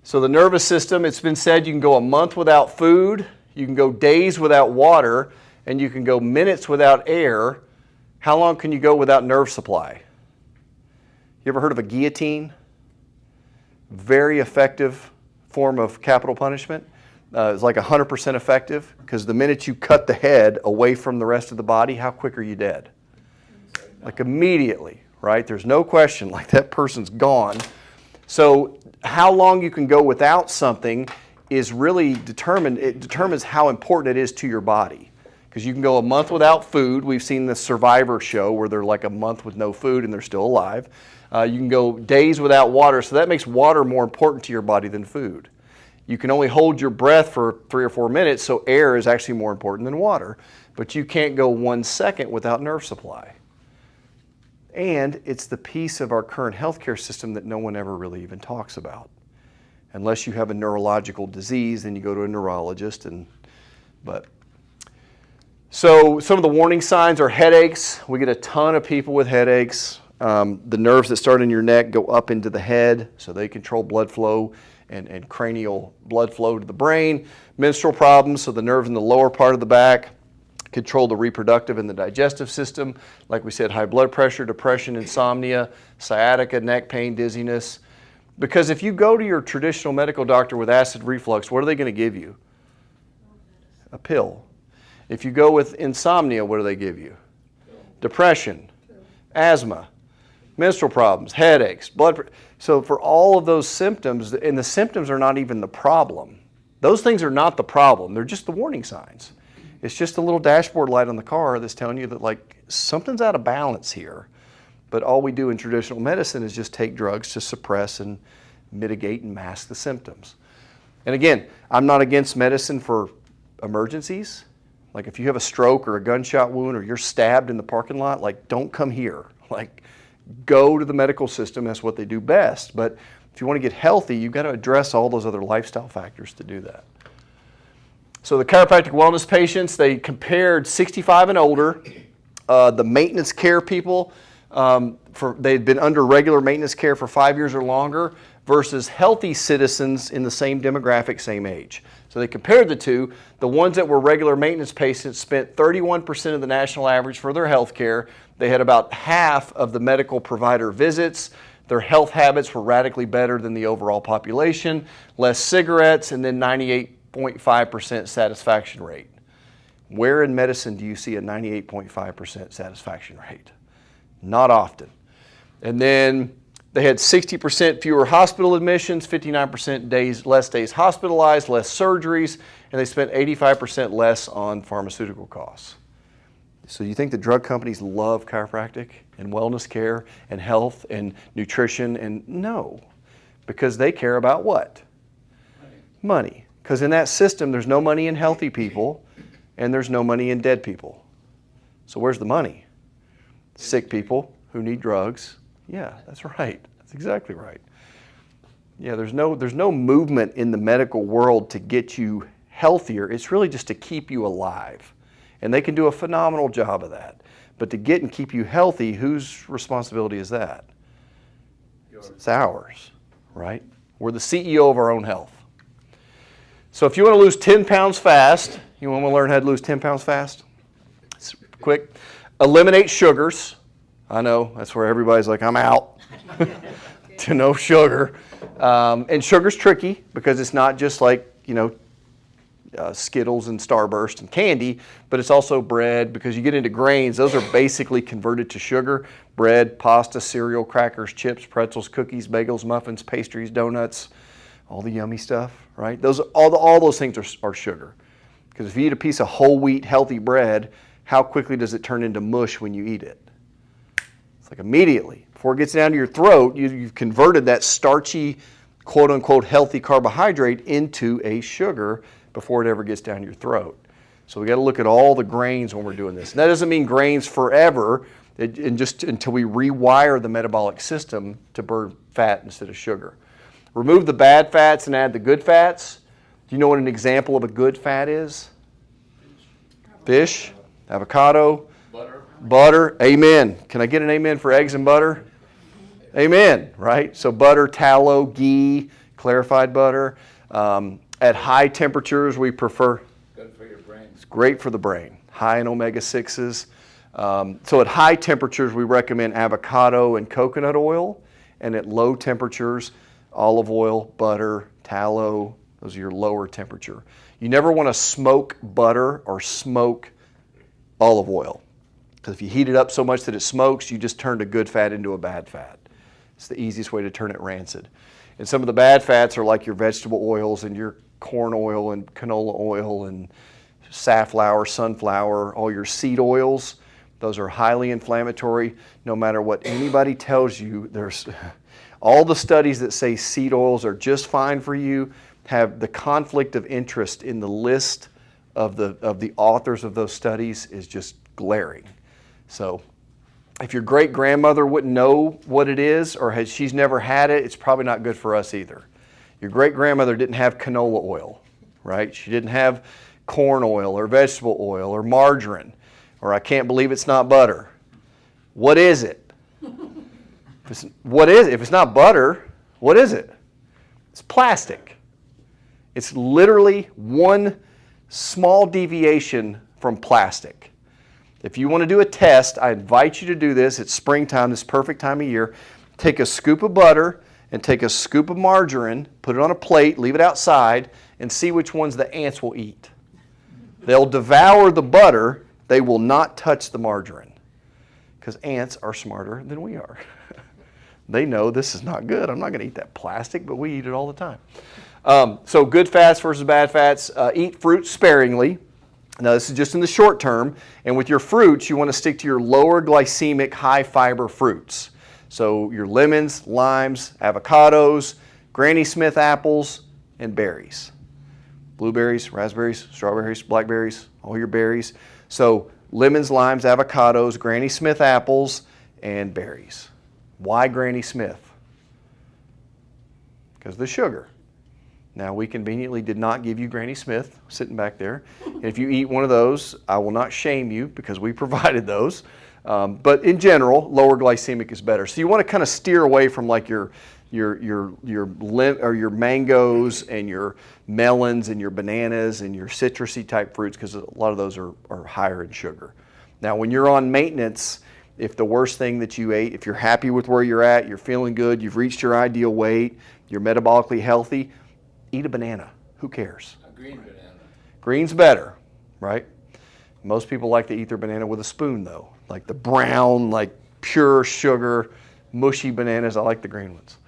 So the nervous system, it's been said you can go a month without food, you can go days without water, and you can go minutes without air. How long can you go without nerve supply? You ever heard of a guillotine? Very effective form of capital punishment. It's like 100% effective because the minute you cut the head away from the rest of the body, how quick are you dead? Like immediately, right? There's no question, like that person's gone. So how long you can go without something is really determined. It determines how important it is to your body. Because you can go a month without food. We've seen the Survivor show where they're like a month with no food and they're still alive. You can go days without water, so that makes water more important to your body than food. You can only hold your breath for 3 or 4 minutes, so air is actually more important than water. But you can't go 1 second without nerve supply. And it's the piece of our current healthcare system that no one ever really even talks about. Unless you have a neurological disease, then you go to a neurologist. So some of the warning signs are headaches. We get a ton of people with headaches. The nerves that start in your neck go up into the head, so they control blood flow and cranial blood flow to the brain. Menstrual problems, so the nerves in the lower part of the back control the reproductive and the digestive system. Like we said, high blood pressure, depression, insomnia, sciatica, neck pain, dizziness. Because if you go to your traditional medical doctor with acid reflux, what are they going to give you? A pill. If you go with insomnia, what do they give you? Depression, asthma. menstrual problems, headaches, so for all of those symptoms, and the symptoms are not even the problem. Those things are not the problem. They're just the warning signs. It's just a little dashboard light on the car that's telling you that like something's out of balance here. But all we do in traditional medicine is just take drugs to suppress and mitigate and mask the symptoms. And again, I'm not against medicine for emergencies. Like if you have a stroke or a gunshot wound or you're stabbed in the parking lot, like don't come here. Like go to the medical system, that's what they do best. But if you want to get healthy, you've got to address all those other lifestyle factors to do that. So the chiropractic wellness patients, they compared 65 and older, the maintenance care people, they'd been under regular maintenance care for 5 years or longer versus healthy citizens in the same demographic, same age. So they compared the two. The ones that were regular maintenance patients spent 31% of the national average for their health care. They had about half of the medical provider visits. Their health habits were radically better than the overall population, less cigarettes, and then 98.5% satisfaction rate. Where in medicine do you see a 98.5% satisfaction rate? Not often. And then they had 60% fewer hospital admissions, 59% less days hospitalized, less surgeries, and they spent 85% less on pharmaceutical costs. So you think the drug companies love chiropractic and wellness care and health and nutrition? And no, because they care about what? Money. Because in that system, there's no money in healthy people and there's no money in dead people. So where's the money? Sick people who need drugs. Yeah, that's right. That's exactly right. Yeah, there's no movement in the medical world to get you healthier. It's really just to keep you alive. And they can do a phenomenal job of that. But to get and keep you healthy, whose responsibility is that? Yours. It's ours, right? We're the CEO of our own health. So if you want to lose 10 pounds fast, you want to learn how to lose 10 pounds fast? It's quick. Eliminate sugars. I know, that's where everybody's like, I'm out to no sugar. And sugar's tricky because it's not just like, Skittles and Starburst and candy, but it's also bread because you get into grains. Those are basically converted to sugar. Bread, pasta, cereal, crackers, chips, pretzels, cookies, bagels, muffins, pastries, donuts, all the yummy stuff, right? All those things are sugar. Because if you eat a piece of whole wheat healthy bread, how quickly does it turn into mush when you eat it? It's like immediately. Before it gets down to your throat, you've converted that starchy, quote unquote, healthy carbohydrate into a sugar before it ever gets down your throat. So we got to look at all the grains when we're doing this. And that doesn't mean grains forever, and just until we rewire the metabolic system to burn fat instead of sugar. Remove the bad fats and add the good fats. Do you know what an example of a good fat is? Fish, avocado, butter. Amen. Can I get an amen for eggs and butter? Amen, right? So butter, tallow, ghee, clarified butter. At high temperatures, we prefer. Good for your brain. It's great for the brain. High in omega-6s. So at high temperatures, we recommend avocado and coconut oil. And at low temperatures, olive oil, butter, tallow. Those are your lower temperature. You never want to smoke butter or smoke olive oil. Because if you heat it up so much that it smokes, you just turned a good fat into a bad fat. It's the easiest way to turn it rancid. And some of the bad fats are like your vegetable oils and your corn oil and canola oil and safflower, sunflower, all your seed oils. Those are highly inflammatory. No matter what anybody tells you, there's all the studies that say seed oils are just fine for you have the conflict of interest in the list of the authors of those studies is just glaring. So if your great-grandmother wouldn't know what it is or she's never had it, it's probably not good for us either. Your great-grandmother didn't have canola oil, right? She didn't have corn oil or vegetable oil or margarine, or I can't believe it's not butter. What is it? What is it? If it's not butter, what is it? It's plastic. It's literally one small deviation from plastic. If you want to do a test, I invite you to do this. It's springtime, this perfect time of year. Take a scoop of butter and take a scoop of margarine, put it on a plate, leave it outside, and see which ones the ants will eat. They'll devour the butter. They will not touch the margarine because ants are smarter than we are. They know this is not good. I'm not going to eat that plastic, but we eat it all the time. So good fats versus bad fats. Eat fruit sparingly. Now, this is just in the short term. And with your fruits, you want to stick to your lower glycemic, high fiber fruits. So your lemons, limes, avocados, Granny Smith apples, and berries. Blueberries, raspberries, strawberries, blackberries, all your berries. So lemons, limes, avocados, Granny Smith apples, and berries. Why Granny Smith? Because of the sugar. Now, we conveniently did not give you Granny Smith sitting back there. And if you eat one of those, I will not shame you because we provided those. But in general, lower glycemic is better. So you want to kind of steer away from like your mangoes and your melons and your bananas and your citrusy type fruits, because a lot of those are higher in sugar. Now, when you're on maintenance, if the worst thing that you ate, if you're happy with where you're at, you're feeling good, you've reached your ideal weight, you're metabolically healthy, eat a banana. Who cares? A green banana. Green's better, right? Most people like to eat their banana with a spoon, though. Like the brown, like pure sugar, mushy bananas. I like the green ones.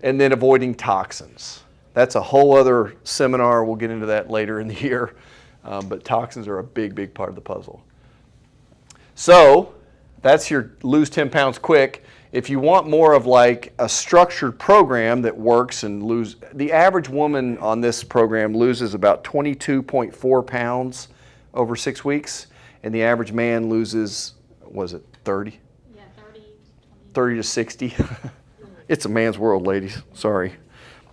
And then avoiding toxins. That's a whole other seminar. We'll get into that later in the year. But toxins are a big, big part of the puzzle. So that's your lose 10 pounds quick. If you want more of like a structured program that works and the average woman on this program loses about 22.4 pounds over 6 weeks, and the average man loses, was it 30? Yeah, 30 to 60. It's a man's world, ladies. Sorry.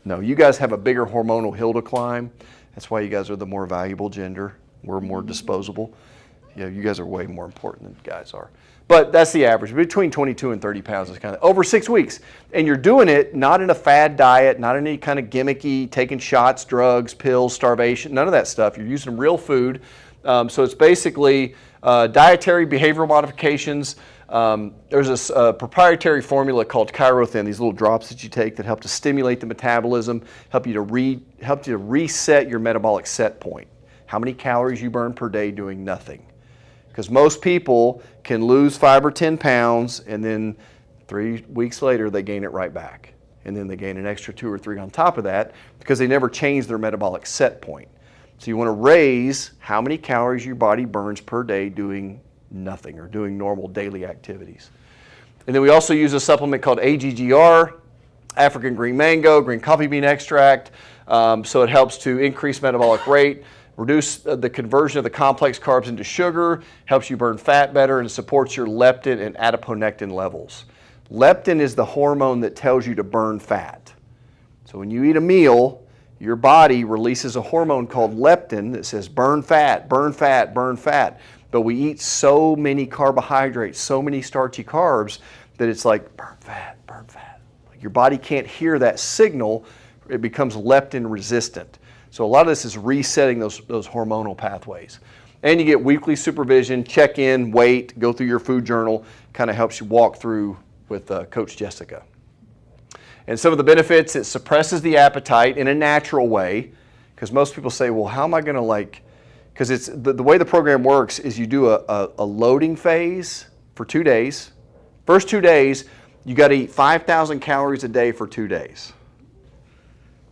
No, you guys have a bigger hormonal hill to climb. That's why you guys are the more valuable gender. We're more disposable. Yeah, you guys are way more important than guys are. But that's the average. Between 22 and 30 pounds is kind of over 6 weeks. And you're doing it not in a fad diet, not in any kind of gimmicky, taking shots, drugs, pills, starvation, none of that stuff. You're using real food. So it's basically dietary behavioral modifications. There's a proprietary formula called Chirothin, these little drops that you take that help to stimulate the metabolism, help you to reset your metabolic set point. How many calories you burn per day doing nothing. Because most people can lose 5 or 10 pounds and then 3 weeks later they gain it right back. And then they gain an extra 2 or 3 on top of that because they never change their metabolic set point. So you want to raise how many calories your body burns per day doing nothing or doing normal daily activities. And then we also use a supplement called AGGR, African green mango, green coffee bean extract. So it helps to increase metabolic rate, reduce the conversion of the complex carbs into sugar, helps you burn fat better, and supports your leptin and adiponectin levels. Leptin is the hormone that tells you to burn fat. So when you eat a meal, your body releases a hormone called leptin that says burn fat, burn fat, burn fat. But we eat so many carbohydrates, so many starchy carbs, that it's like burn fat, burn fat. Like your body can't hear that signal. It becomes leptin resistant. So a lot of this is resetting those hormonal pathways. And you get weekly supervision, check in, wait, go through your food journal, kind of helps you walk through with Coach Jessica. And some of the benefits, it suppresses the appetite in a natural way, because most people say, well, how am I going to because it's the way the program works is you do a loading phase for 2 days. First 2 days, you got to eat 5,000 calories a day for 2 days,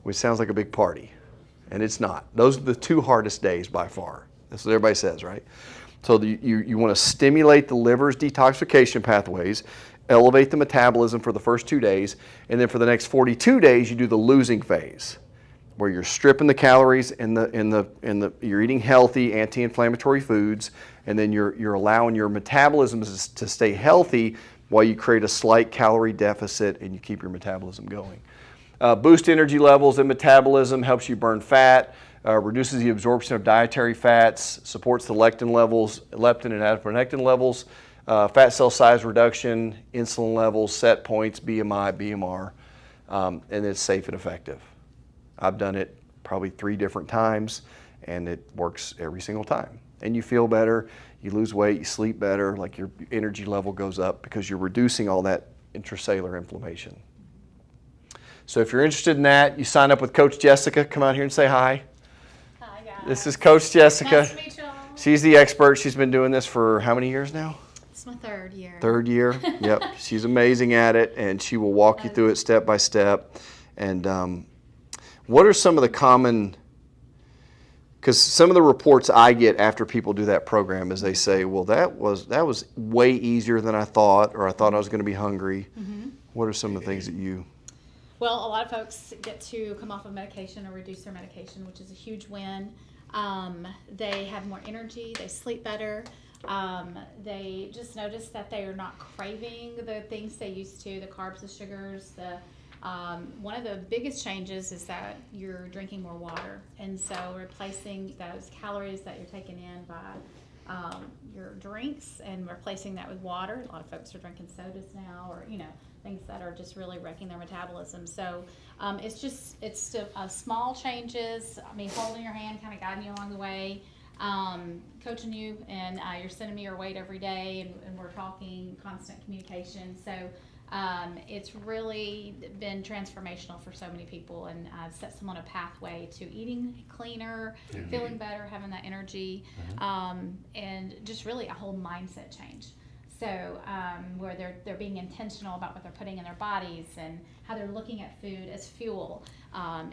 which sounds like a big party. And it's not. Those are the 2 hardest days by far. That's what everybody says, right? So you want to stimulate the liver's detoxification pathways, elevate the metabolism for the first 2 days, and then for the next 42 days, you do the losing phase, where you're stripping the calories you're eating healthy, anti-inflammatory foods, and then you're allowing your metabolism to stay healthy while you create a slight calorie deficit and you keep your metabolism going. Boost energy levels and metabolism, helps you burn fat, reduces the absorption of dietary fats, supports the leptin and adiponectin levels, fat cell size reduction, insulin levels, set points, BMI, BMR, and it's safe and effective. I've done it probably 3 different times, and it works every single time. And you feel better, you lose weight, you sleep better, like your energy level goes up because you're reducing all that intracellular inflammation. So if you're interested in that, you sign up with Coach Jessica. Come out here and say hi. Hi, guys. This is Coach Jessica. Nice to meet y'all. She's the expert. She's been doing this for how many years now? It's my third year. Third year, yep. She's amazing at it, and she will walk you through it step by step. And what are some of the common, because some of the reports I get after people do that program is they say, well, that was way easier than I thought, or I thought I was going to be hungry. Mm-hmm. What are some of the things that you... Well, a lot of folks get to come off of medication or reduce their medication, which is a huge win. They have more energy, they sleep better. They just notice that they are not craving the things they used to, the carbs, the sugars, one of the biggest changes is that you're drinking more water. And so replacing those calories that you're taking in by your drinks and replacing that with water. A lot of folks are drinking sodas now, or, things that are just really wrecking their metabolism. So it's small changes. I mean, holding your hand, kind of guiding you along the way, coaching you, and you're sending me your weight every day, and we're talking, constant communication. So it's really been transformational for so many people, and sets them on a pathway to eating cleaner, feeling better, having that energy, and just really a whole mindset change. So where they're being intentional about what they're putting in their bodies and how they're looking at food as fuel,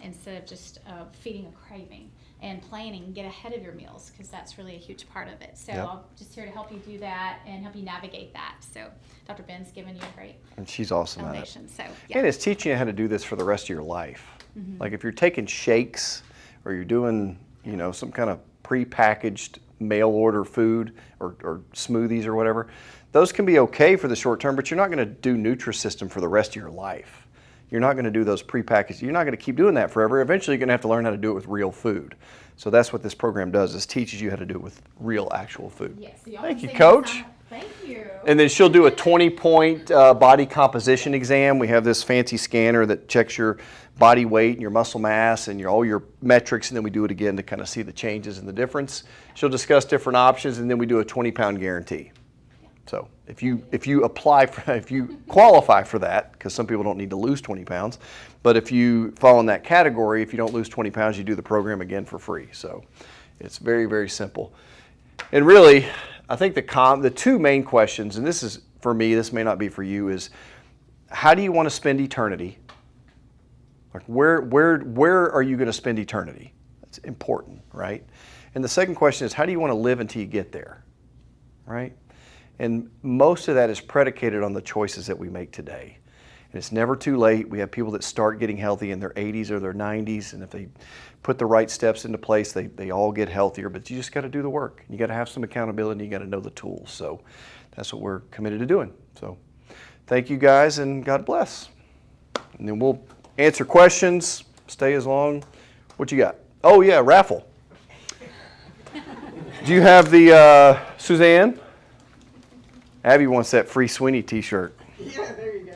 instead of just feeding a craving, and planning, get ahead of your meals, because that's really a huge part of it. So I'm just here to help you do that and help you navigate that. So Dr. Ben's given you a great And she's awesome foundation. at it. So yeah. And it's teaching you how to do this for the rest of your life. Like if you're taking shakes or you're doing, some kind of prepackaged mail order food or smoothies or whatever, those can be okay for the short term, but you're not going to do Nutrisystem for the rest of your life. You're not going to do those prepackaged. You're not going to keep doing that forever. Eventually, you're going to have to learn how to do it with real food. So that's what this program does, is teaches you how to do it with real, actual food. Yes. So Thank you, Coach. Thank you. And then she'll do a 20-point body composition exam. We have this fancy scanner that checks your body weight and your muscle mass and all your metrics, and then we do it again to kind of see the changes and the difference. She'll discuss different options, and then we do a 20-pound guarantee. So if you qualify for that, because some people don't need to lose 20 pounds, but if you fall in that category, if you don't lose 20 pounds, you do the program again for free. So it's very, very simple. And really, I think the two main questions, and this is for me, this may not be for you, is how do you want to spend eternity? Like where are you going to spend eternity? That's important, right? And the second question is, how do you want to live until you get there, right? And most of that is predicated on the choices that we make today. And it's never too late. We have people that start getting healthy in their 80s or their 90s, and if they put the right steps into place, they all get healthier. But you just got to do the work. You got to have some accountability. You got to know the tools. So that's what we're committed to doing. So thank you guys, and God bless. And then we'll answer questions. Stay as long. What you got? Oh yeah, raffle. Do you have the Suzanne? Abby wants that free Sweeney t-shirt. Yeah, there you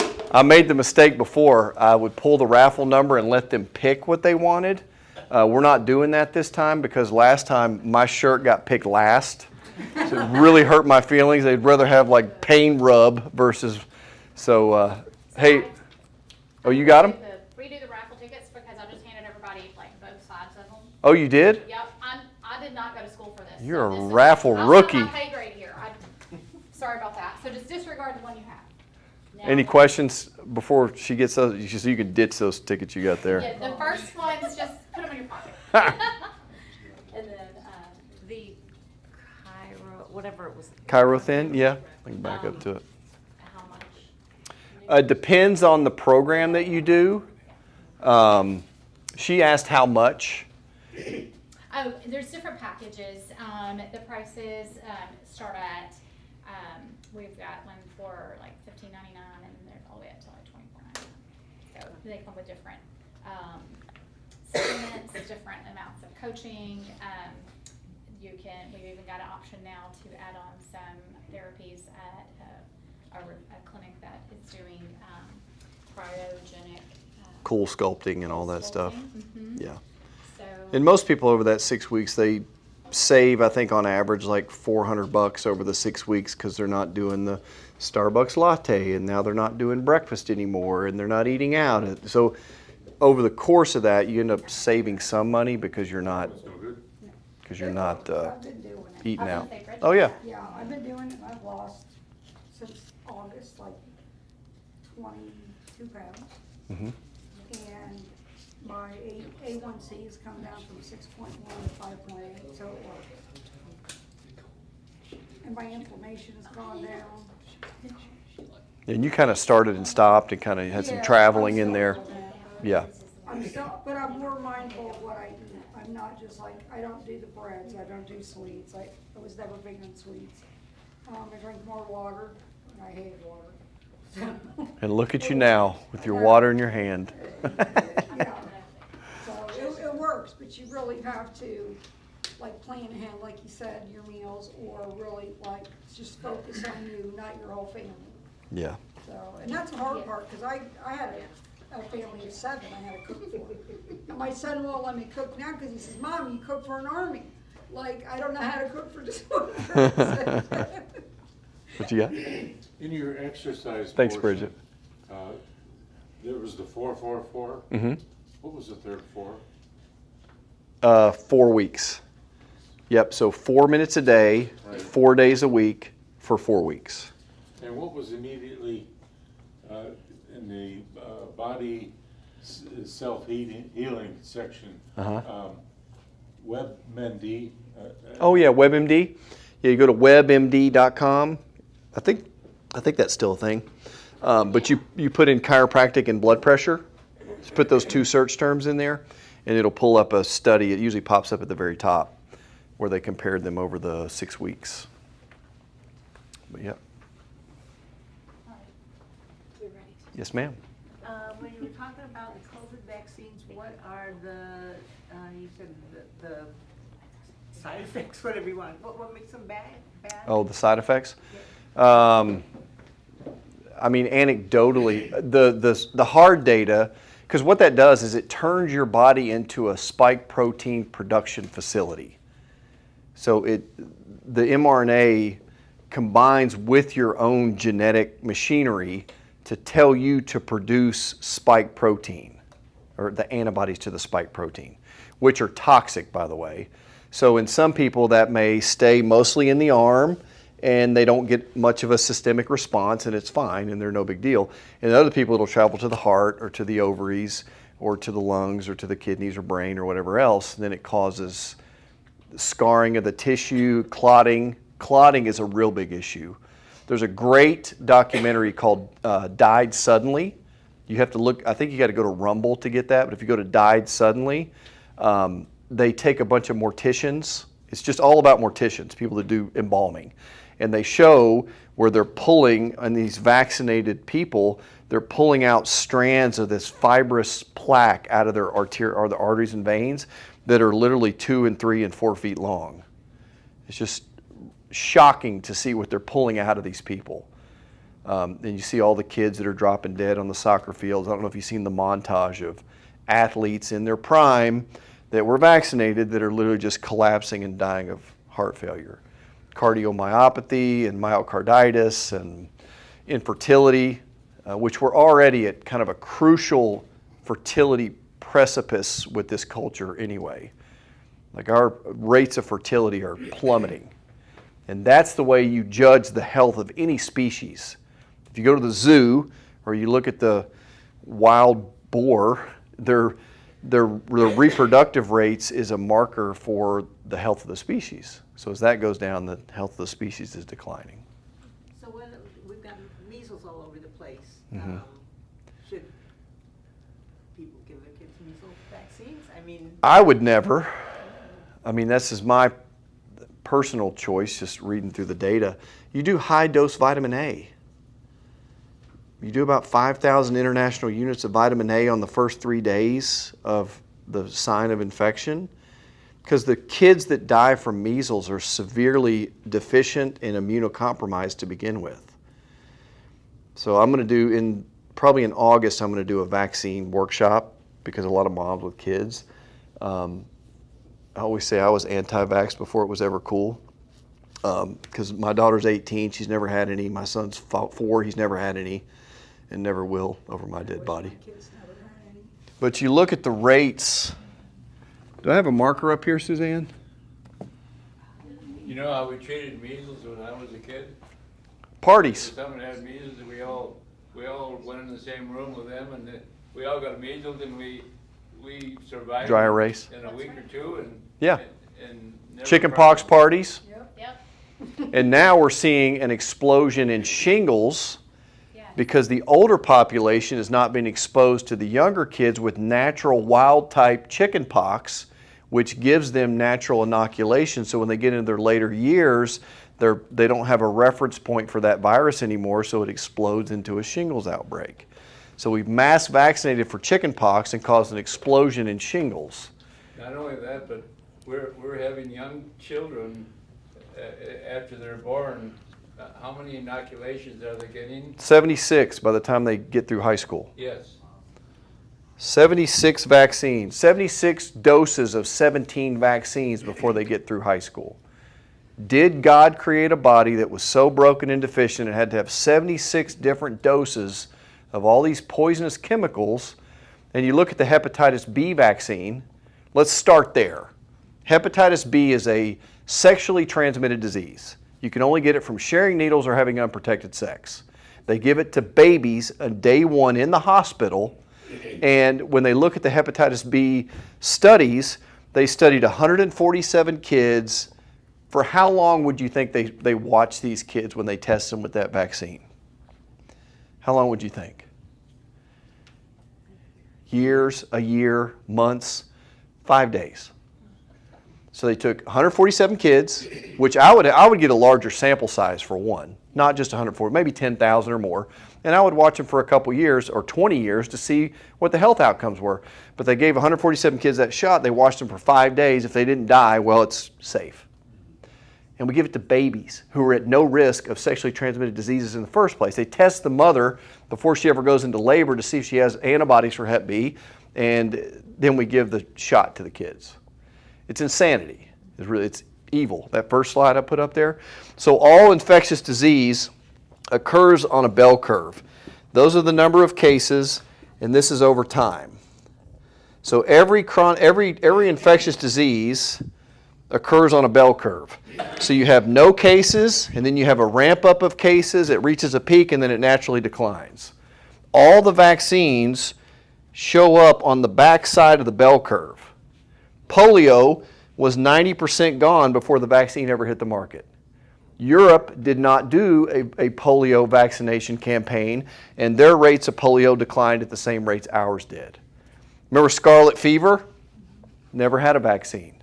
go. I made the mistake before. I would pull the raffle number and let them pick what they wanted. We're not doing that this time, because last time my shirt got picked last. So it really hurt my feelings. They'd rather have like pain rub versus, hey, oh, you got them? Redo the raffle tickets, because I just handed everybody like both sides of them. Oh, you did? Yep, I did not go to school for this. You're so a this raffle is, rookie. I'm my pay grade here. Sorry about that. So just disregard the one you have. Now, Any questions before she gets those? So you can ditch those tickets you got there. Yeah, the first one's just put them in your pocket. And then The whatever it was. Chirothin, yeah. I can back up to it. how much? Depends on the program that you do. She asked how much. Oh, there's different packages. The prices start at, we've got one for like $15.99, and they're all the way up to like $24.99. So they come with different supplements, different amounts of coaching. We've even got an option now to add on some therapies at a clinic that is doing cryogenic. Cool sculpting and all that stuff. Mm-hmm. Yeah. So, And most people over that 6 weeks, they save, I think, on average like $400 over the 6 weeks, because they're not doing the Starbucks latte, and now they're not doing breakfast anymore, and they're not eating out. So over the course of that, you end up saving some money because you're not eating I've been doing it. out. I was gonna say, Oh, yeah. Yeah, I've been doing it, and I've lost since August, like 22 pounds. Mhm. And my A1C has come down from 6.1 to 5.8, so it works. And my inflammation has gone down. And you kind of started and stopped and kind of had some Yeah, traveling I'm in there. still doing that. Yeah. I'm still, but I'm more mindful of what I eat. I'm not just like, I don't do the breads, I don't do sweets. I was never big on sweets. I drink more water, and I hated water. And look at you now with your water in your hand. Yeah. So it works, but you really have to, like, plan ahead, like you said, your meals, or really, like, just focus on you, not your whole family. Yeah. So, and that's the hard part, because I had a family of 7 I had to cook for. And my son won't let me cook now, because he says, Mom, you cook for an army. Like, I don't know how to cook for just one person. What you got? In your exercise Thanks, portion, Bridget. There was the 4-4-4. Mm-hmm. What was the third 4? 4 weeks. Yep, so 4 minutes a day, Right. 4 days a week for 4 weeks. And what was immediately in the body self-healing section? Uh-huh. WebMD. Oh yeah, WebMD. Yeah, you go to webmd.com. I think that's still a thing. But you put in chiropractic and blood pressure. Just put those 2 search terms in there, and it'll pull up a study. It usually pops up at the very top, where they compared them over the 6 weeks. But yeah. We're ready. Yes, ma'am. When you were talking about the COVID vaccines, what are the, you said the side effects, whatever you want, what makes them bad? Oh, the side effects? I mean, anecdotally, the hard data, because what that does is it turns your body into a spike protein production facility. So the mRNA combines with your own genetic machinery to tell you to produce spike protein, or the antibodies to the spike protein, which are toxic, by the way. So in some people that may stay mostly in the arm, and they don't get much of a systemic response, and it's fine, and they're no big deal. And other people, it'll travel to the heart, or to the ovaries, or to the lungs, or to the kidneys, or brain, or whatever else. And then it causes scarring of the tissue, clotting. Clotting is a real big issue. There's a great documentary called Died Suddenly. You have to look, I think you got to go to Rumble to get that, but if you go to Died Suddenly, they take a bunch of morticians. It's just all about morticians, people that do embalming. And they show where they're pulling, on these vaccinated people, they're pulling out strands of this fibrous plaque out of their the arteries and veins that are literally 2 and 3 and 4 feet long. It's just shocking to see what they're pulling out of these people. And you see all the kids that are dropping dead on the soccer fields. I don't know if you've seen the montage of athletes in their prime that were vaccinated that are literally just collapsing and dying of heart failure. Cardiomyopathy and myocarditis and infertility, which we're already at kind of a crucial fertility precipice with this culture anyway. Like our rates of fertility are plummeting. And that's the way you judge the health of any species. If you go to the zoo or you look at the wild boar, their reproductive rates is a marker for the health of the species. So as that goes down, the health of the species is declining. So when we've got measles all over the place, Mm-hmm. should people give their kids measles vaccines? I mean, I would never. I mean, this is my personal choice, just reading through the data. You do high dose vitamin A. You do about 5,000 international units of vitamin A on the first 3 days of the sign of infection, because the kids that die from measles are severely deficient and immunocompromised to begin with. So I'm going to do, probably in August, I'm going to do a vaccine workshop, because a lot of moms with kids. I always say I was anti-vax before it was ever cool, because my daughter's 18, she's never had any. My son's 4, he's never had any, and never will over my dead body. Kids never had any. But you look at the rates. Do I have a marker up here, Suzanne? You know how we treated measles when I was a kid? Parties. If someone had measles, we all went in the same room with them, and we all got measles, and we survived. Dry erase. In a week or two, and. Yeah. And never Chicken pox problems. parties. Yep. And now we're seeing an explosion in shingles Yeah. because the older population is not being exposed to the younger kids with natural wild type chicken pox, which gives them natural inoculation. So when they get into their later years, they don't have a reference point for that virus anymore, so it explodes into a shingles outbreak. So we've mass vaccinated for chicken pox and caused an explosion in shingles. Not only that, but we're having young children after they're born. How many inoculations are they getting? 76 by the time they get through high school. Yes. 76 vaccines, 76 doses of 17 vaccines before they get through high school. Did God create a body that was so broken and deficient it had to have 76 different doses of all these poisonous chemicals? And you look at the hepatitis B vaccine, let's start there. Hepatitis B is a sexually transmitted disease. You can only get it from sharing needles or having unprotected sex. They give it to babies on day one in the hospital, and when they look at the hepatitis B studies, they studied 147 kids. For how long would you think they watch these kids when they test them with that vaccine? How long would you think? Years, a year, months, 5 days. So they took 147 kids, which I would get a larger sample size for one, not just 140, maybe 10,000 or more, and I would watch them for a couple years or 20 years to see what the health outcomes were. But they gave 147 kids that shot. They watched them for 5 days. If they didn't die, well, it's safe. And we give it to babies who are at no risk of sexually transmitted diseases in the first place. They test the mother before she ever goes into labor to see if she has antibodies for Hep B, and then we give the shot to the kids. It's insanity. It's evil. That first slide I put up there. So all infectious disease occurs on a bell curve. Those are the number of cases, and this is over time. So every infectious disease occurs on a bell curve. So you have no cases, and then you have a ramp up of cases. It reaches a peak, and then it naturally declines. All the vaccines show up on the back side of the bell curve. Polio was 90% gone before the vaccine ever hit the market. Europe did not do a polio vaccination campaign, and their rates of polio declined at the same rates ours did. Remember scarlet fever? Never had a vaccine,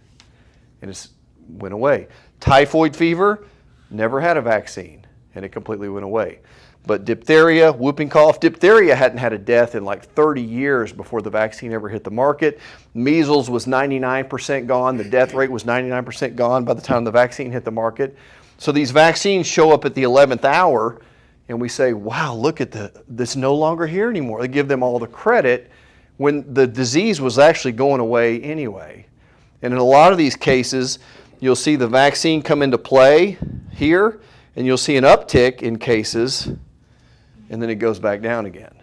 and it went away. Typhoid fever? Never had a vaccine, and it completely went away. But diphtheria, whooping cough, diphtheria hadn't had a death in like 30 years before the vaccine ever hit the market. Measles was 99% gone. The death rate was 99% gone by the time the vaccine hit the market. So these vaccines show up at the 11th hour, and we say, wow, look at this no longer here anymore. They give them all the credit when the disease was actually going away anyway. And in a lot of these cases, you'll see the vaccine come into play here, and you'll see an uptick in cases, and then it goes back down again.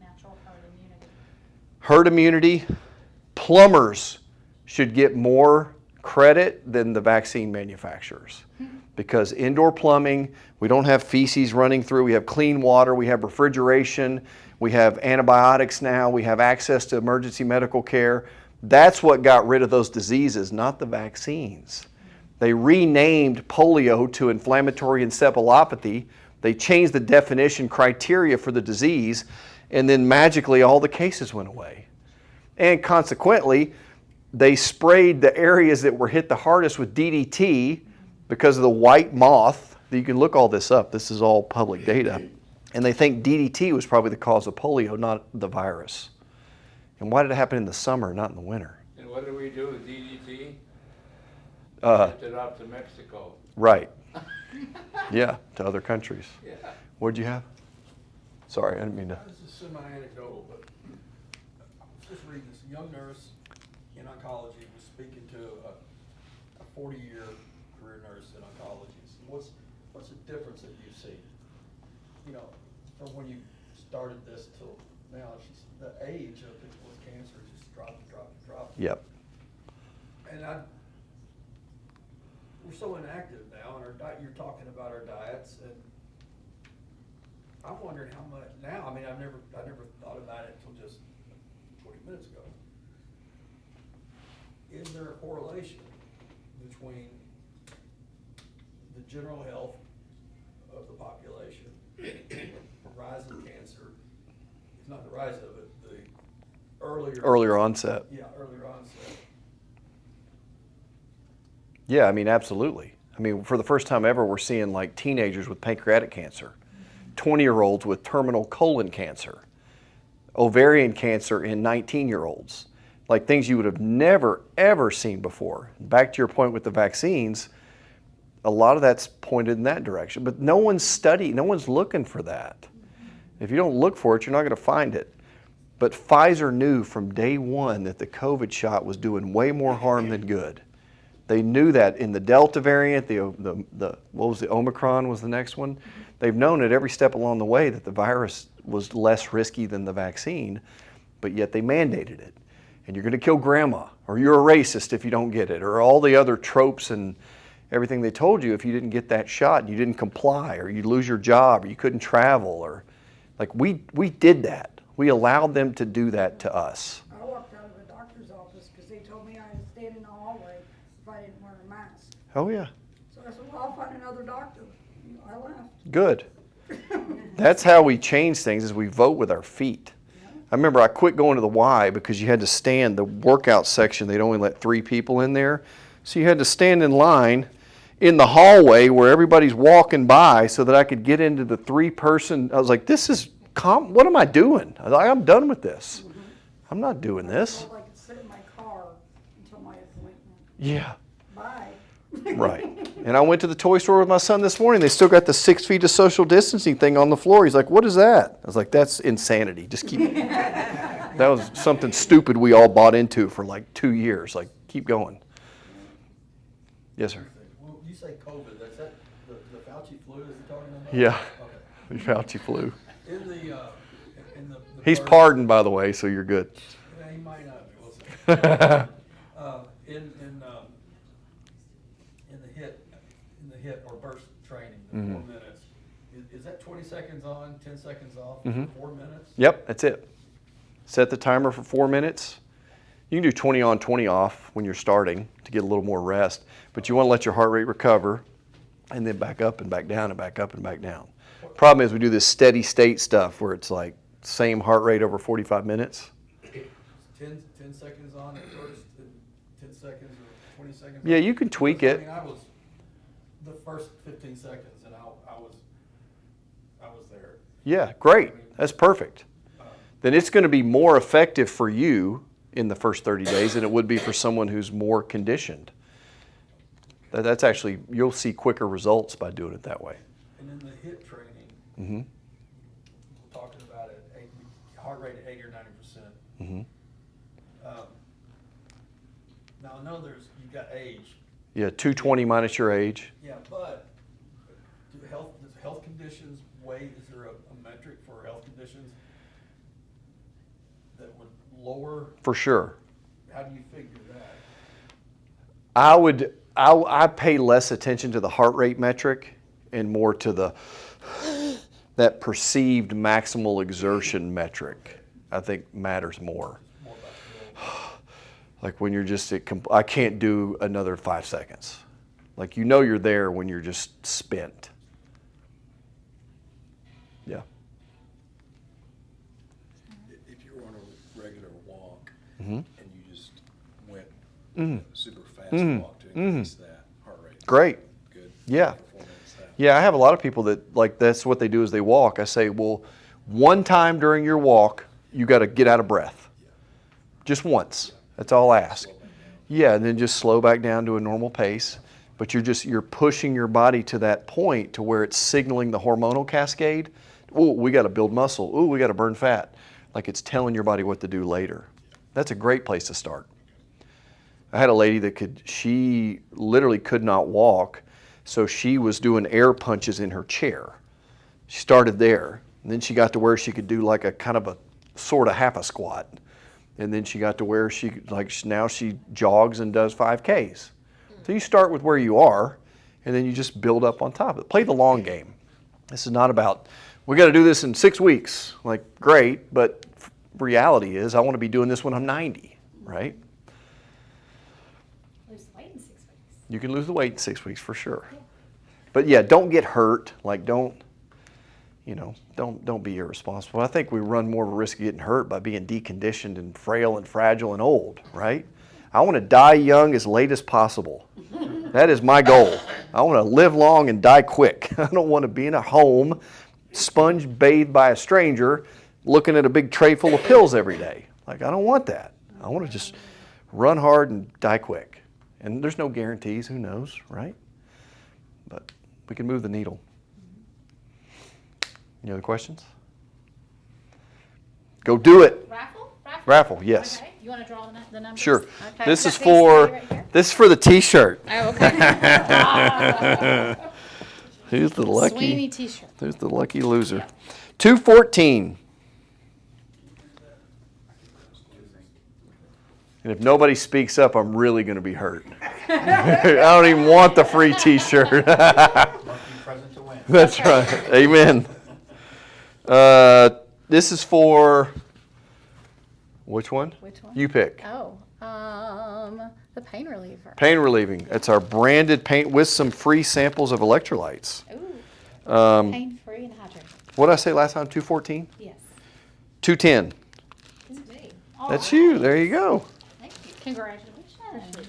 Natural herd immunity. Herd immunity, plumbers should get more credit than the vaccine manufacturers. Because indoor plumbing, we don't have feces running through, we have clean water, we have refrigeration, we have antibiotics now, we have access to emergency medical care. That's what got rid of those diseases, not the vaccines. They renamed polio to inflammatory encephalopathy. They changed the definition criteria for the disease, and then magically all the cases went away. And consequently, they sprayed the areas that were hit the hardest with DDT because of the white moth. You can look all this up. This is all public data. And they think DDT was probably the cause of polio, not the virus. And why did it happen in the summer, not in the winter? And what do we do with DDT? Uh, Shipped it off to Mexico. Right. Yeah, to other countries. Yeah. What'd you have? Sorry, I didn't mean to. This is semi-anecdotal, but I was just reading this. A young nurse in oncology was speaking to a 40-year career nurse in oncology. So what's the difference that you see? You know, from when you started this till now, the age of people with cancer just dropped. Yep. And we're so inactive now, and our diet, you're talking about our diets, and I'm wondering how much, now, I mean, I never thought about it until just 20 minutes ago. Is there a correlation between the general health of the population, the rise of cancer, if not the rise of it, the Earlier onset. Yeah, earlier onset. Yeah, I mean, absolutely. I mean, for the first time ever, we're seeing like teenagers with pancreatic cancer, 20-year-olds with terminal colon cancer, ovarian cancer in 19-year-olds, like things you would have never, ever seen before. Back to your point with the vaccines, a lot of that's pointed in that direction, but no one's looking for that. If you don't look for it, you're not going to find it. But Pfizer knew from day one that the COVID shot was doing way more harm than good. They knew that in the Delta variant, what was the Omicron was the next one. They've known at every step along the way that the virus was less risky than the vaccine, but yet they mandated it. And you're going to kill grandma, or you're a racist if you don't get it, or all the other tropes and everything they told you if you didn't get that shot and you didn't comply, or you'd lose your job, or you couldn't travel, or like we did that. We allowed them to do that to us. I walked out of the doctor's office because they told me I had to stand in the hallway if I didn't wear a mask. Oh yeah, So I said, well, I'll find another doctor. I left. good. That's how we change things, is we vote with our feet. I remember I quit going to the Y because you had to stand, the workout section, they'd only let 3 people in there. So you had to stand in line in the hallway where everybody's walking by so that I could get into the 3-person. I was like, this is, what am I doing? I was like, I'm done with this. I'm not doing I this. felt like I could sit in my car until my appointment. Yeah, Bye. right. And I went to the toy store with my son this morning. They still got the 6 feet of social distancing thing on the floor. He's like, what is that? I was like, that's insanity. Just keep, that was something stupid we all bought into for like 2 years. Like, keep going. Yes, sir. Well, you say COVID, that's that, the Fauci flu is he talking about? Yeah, Okay. the Fauci flu. In the He's birth- pardoned, by the way, so you're good. Yeah, he might not be, we'll see. In the hit or burst training, the 4 minutes, is that 20 seconds on, 10 seconds off, 4 minutes? Yep, that's it. Set the timer for 4 minutes. You can do 20 on, 20 off when you're starting to get a little more rest, but you want to let your heart rate recover and then back up and back down and back up and back down. Problem is we do this steady state stuff where it's like same heart rate over 45 minutes. 10 seconds on at first, and 10 seconds or 20 seconds? Yeah, you can tweak I it. mean, I was, the first 15 seconds, and I was there. Yeah, great. That's perfect. Then it's going to be more effective for you in the first 30 days than it would be for someone who's more conditioned. That's actually, you'll see quicker results by doing it that way. And in the HIIT training, Mm-hmm. we're talking about it, heart rate at 80 or 90%. Mm-hmm. Now I know you've got age. Yeah, 220 minus your age. Yeah, but does health conditions weigh? Is there a metric for health conditions that would lower? For sure. How do you figure that? I pay less attention to the heart rate metric and more to that perceived maximal exertion metric. I think matters more. More about Like when you're just I can't do another 5 seconds. Like, you know you're there when you're just spent. Yeah. If you were on a regular walk Mm-hmm. and you just went Mhm. super fast Mhm. walk to increase that heart rate. Great. Good. Yeah. Performance, that. Yeah, I have a lot of people that, like, that's what they do is they walk. I say, well, one time during your walk, you got to get out of breath. Just once. That's all I ask. Slow back down. Yeah, and then just slow back down to a normal pace. But you're pushing your body to that point to where it's signaling the hormonal cascade. Ooh, we got to build muscle. Ooh, we got to burn fat. Like, it's telling your body what to do later. That's a great place to start. I had a lady that she literally could not walk, so she was doing air punches in her chair. She started there, and then she got to where she could do like a kind of a sort of half a squat. And then she got to where now she jogs and does 5Ks. So you start with where you are, and then you just build up on top of it. Play the long game. This is not about, we got to do this in 6 weeks. Like, great, but reality is I want to be doing this when I'm 90, right? Lose weight in 6 weeks. You can lose the weight in 6 weeks for sure. But yeah, don't get hurt. Like, don't be irresponsible. I think we run more of a risk of getting hurt by being deconditioned and frail and fragile and old, right? I want to die young as late as possible. That is my goal. I want to live long and die quick. I don't want to be in a home, sponge bathed by a stranger, looking at a big tray full of pills every day. Like, I don't want that. I want to just run hard and die quick. And there's no guarantees. Who knows, right? But we can move the needle. Any other questions? Go do it. Raffle? Raffle, yes. Okay. You want to draw the numbers? Sure. Okay. This Got is these for right here? this is for the T-shirt. Oh, okay. Who's the lucky? Sweeney T-shirt. Who's the lucky loser? 214. And if nobody speaks up, I'm really going to be hurt. I don't even want the free T-shirt. That's right. Amen. This is for which one? Which one? You pick. Oh, the pain reliever. Pain relieving. It's our branded paint with some free samples of electrolytes. Ooh. Um, Pain-free and hydrated. what did I say last time? 214? Yes. 210. This is me. That's you. There you go. Thank you. Congratulations.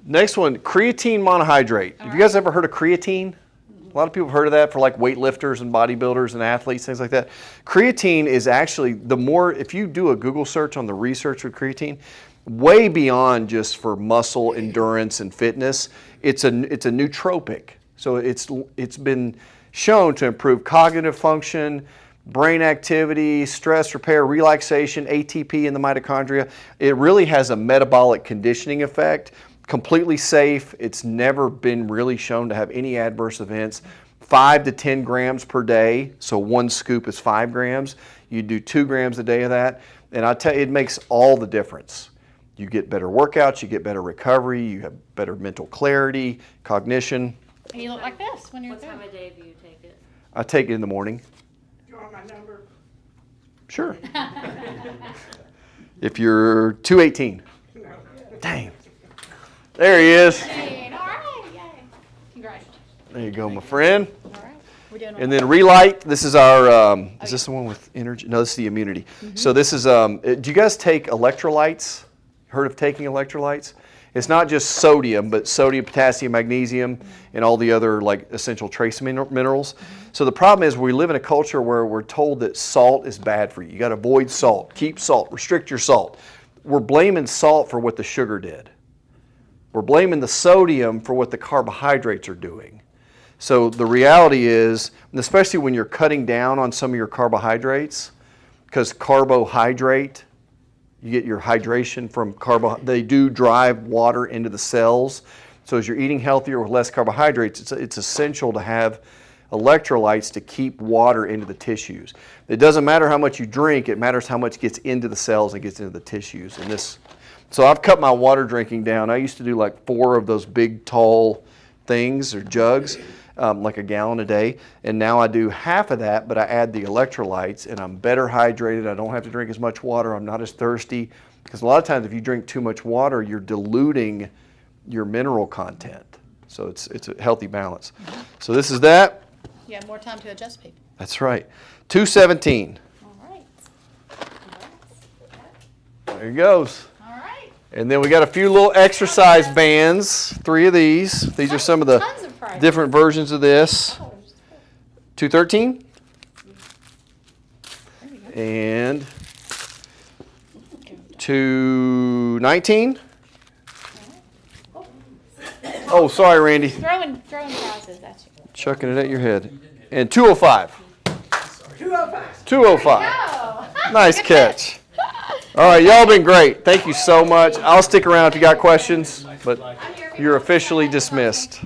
Next one, creatine monohydrate. Have you guys ever heard of creatine? A lot of people have heard of that for like weightlifters and bodybuilders and athletes, things like that. Creatine is actually if you do a Google search on the research with creatine, way beyond just for muscle endurance and fitness, it's a nootropic. So it's been shown to improve cognitive function, brain activity, stress repair, relaxation, ATP in the mitochondria. It really has a metabolic conditioning effect. Completely safe. It's never been really shown to have any adverse events. 5 to 10 grams per day. So 1 scoop is 5 grams. You do 2 grams a day of that. And I tell you, it makes all the difference. You get better workouts, you get better recovery, you have better mental clarity, cognition. And you look like this when you're What through. time of day do you take it? I take it in the morning. Do you want my number? Sure. If you're 218. Dang. There he is. All right, yay. Congratulations. There you go, my friend. All right. We're doing And then Relight, this is our, is this the one with energy? No, this is the immunity. So this is, do you guys take electrolytes? Heard of taking electrolytes? It's not just sodium, but sodium, potassium, magnesium, and all the other like essential trace minerals. So the problem is we live in a culture where we're told that salt is bad for you. You got to avoid salt, keep salt, restrict your salt. We're blaming salt for what the sugar did. We're blaming the sodium for what the carbohydrates are doing. So the reality is, and especially when you're cutting down on some of your carbohydrates, because carbohydrate, you get your hydration from they do drive water into the cells. So as you're eating healthier with less carbohydrates, it's essential to have electrolytes to keep water into the tissues. It doesn't matter how much you drink, it matters how much gets into the cells and gets into the tissues. So I've cut my water drinking down. I used to do like 4 of those big tall things or jugs, like a gallon a day. And now I do half of that, but I add the electrolytes and I'm better hydrated. I don't have to drink as much water. I'm not as thirsty. Because a lot of times if you drink too much water, you're diluting your mineral content. So it's a healthy balance. So this is that. You have more time to adjust people. That's right. 217. All right. There he goes. All right. And then we got a few little exercise bands, 3 of these. These are some of the Tons of prizes. different versions of this. Oh, 213 there you go. and 219. Oh, sorry, Randy. Throwing prizes at you. Chucking it at your head. And 205. 205. 205. Oh. Nice catch. All right, y'all been great. Thank you so much. I'll stick around if you got questions, but you're officially dismissed.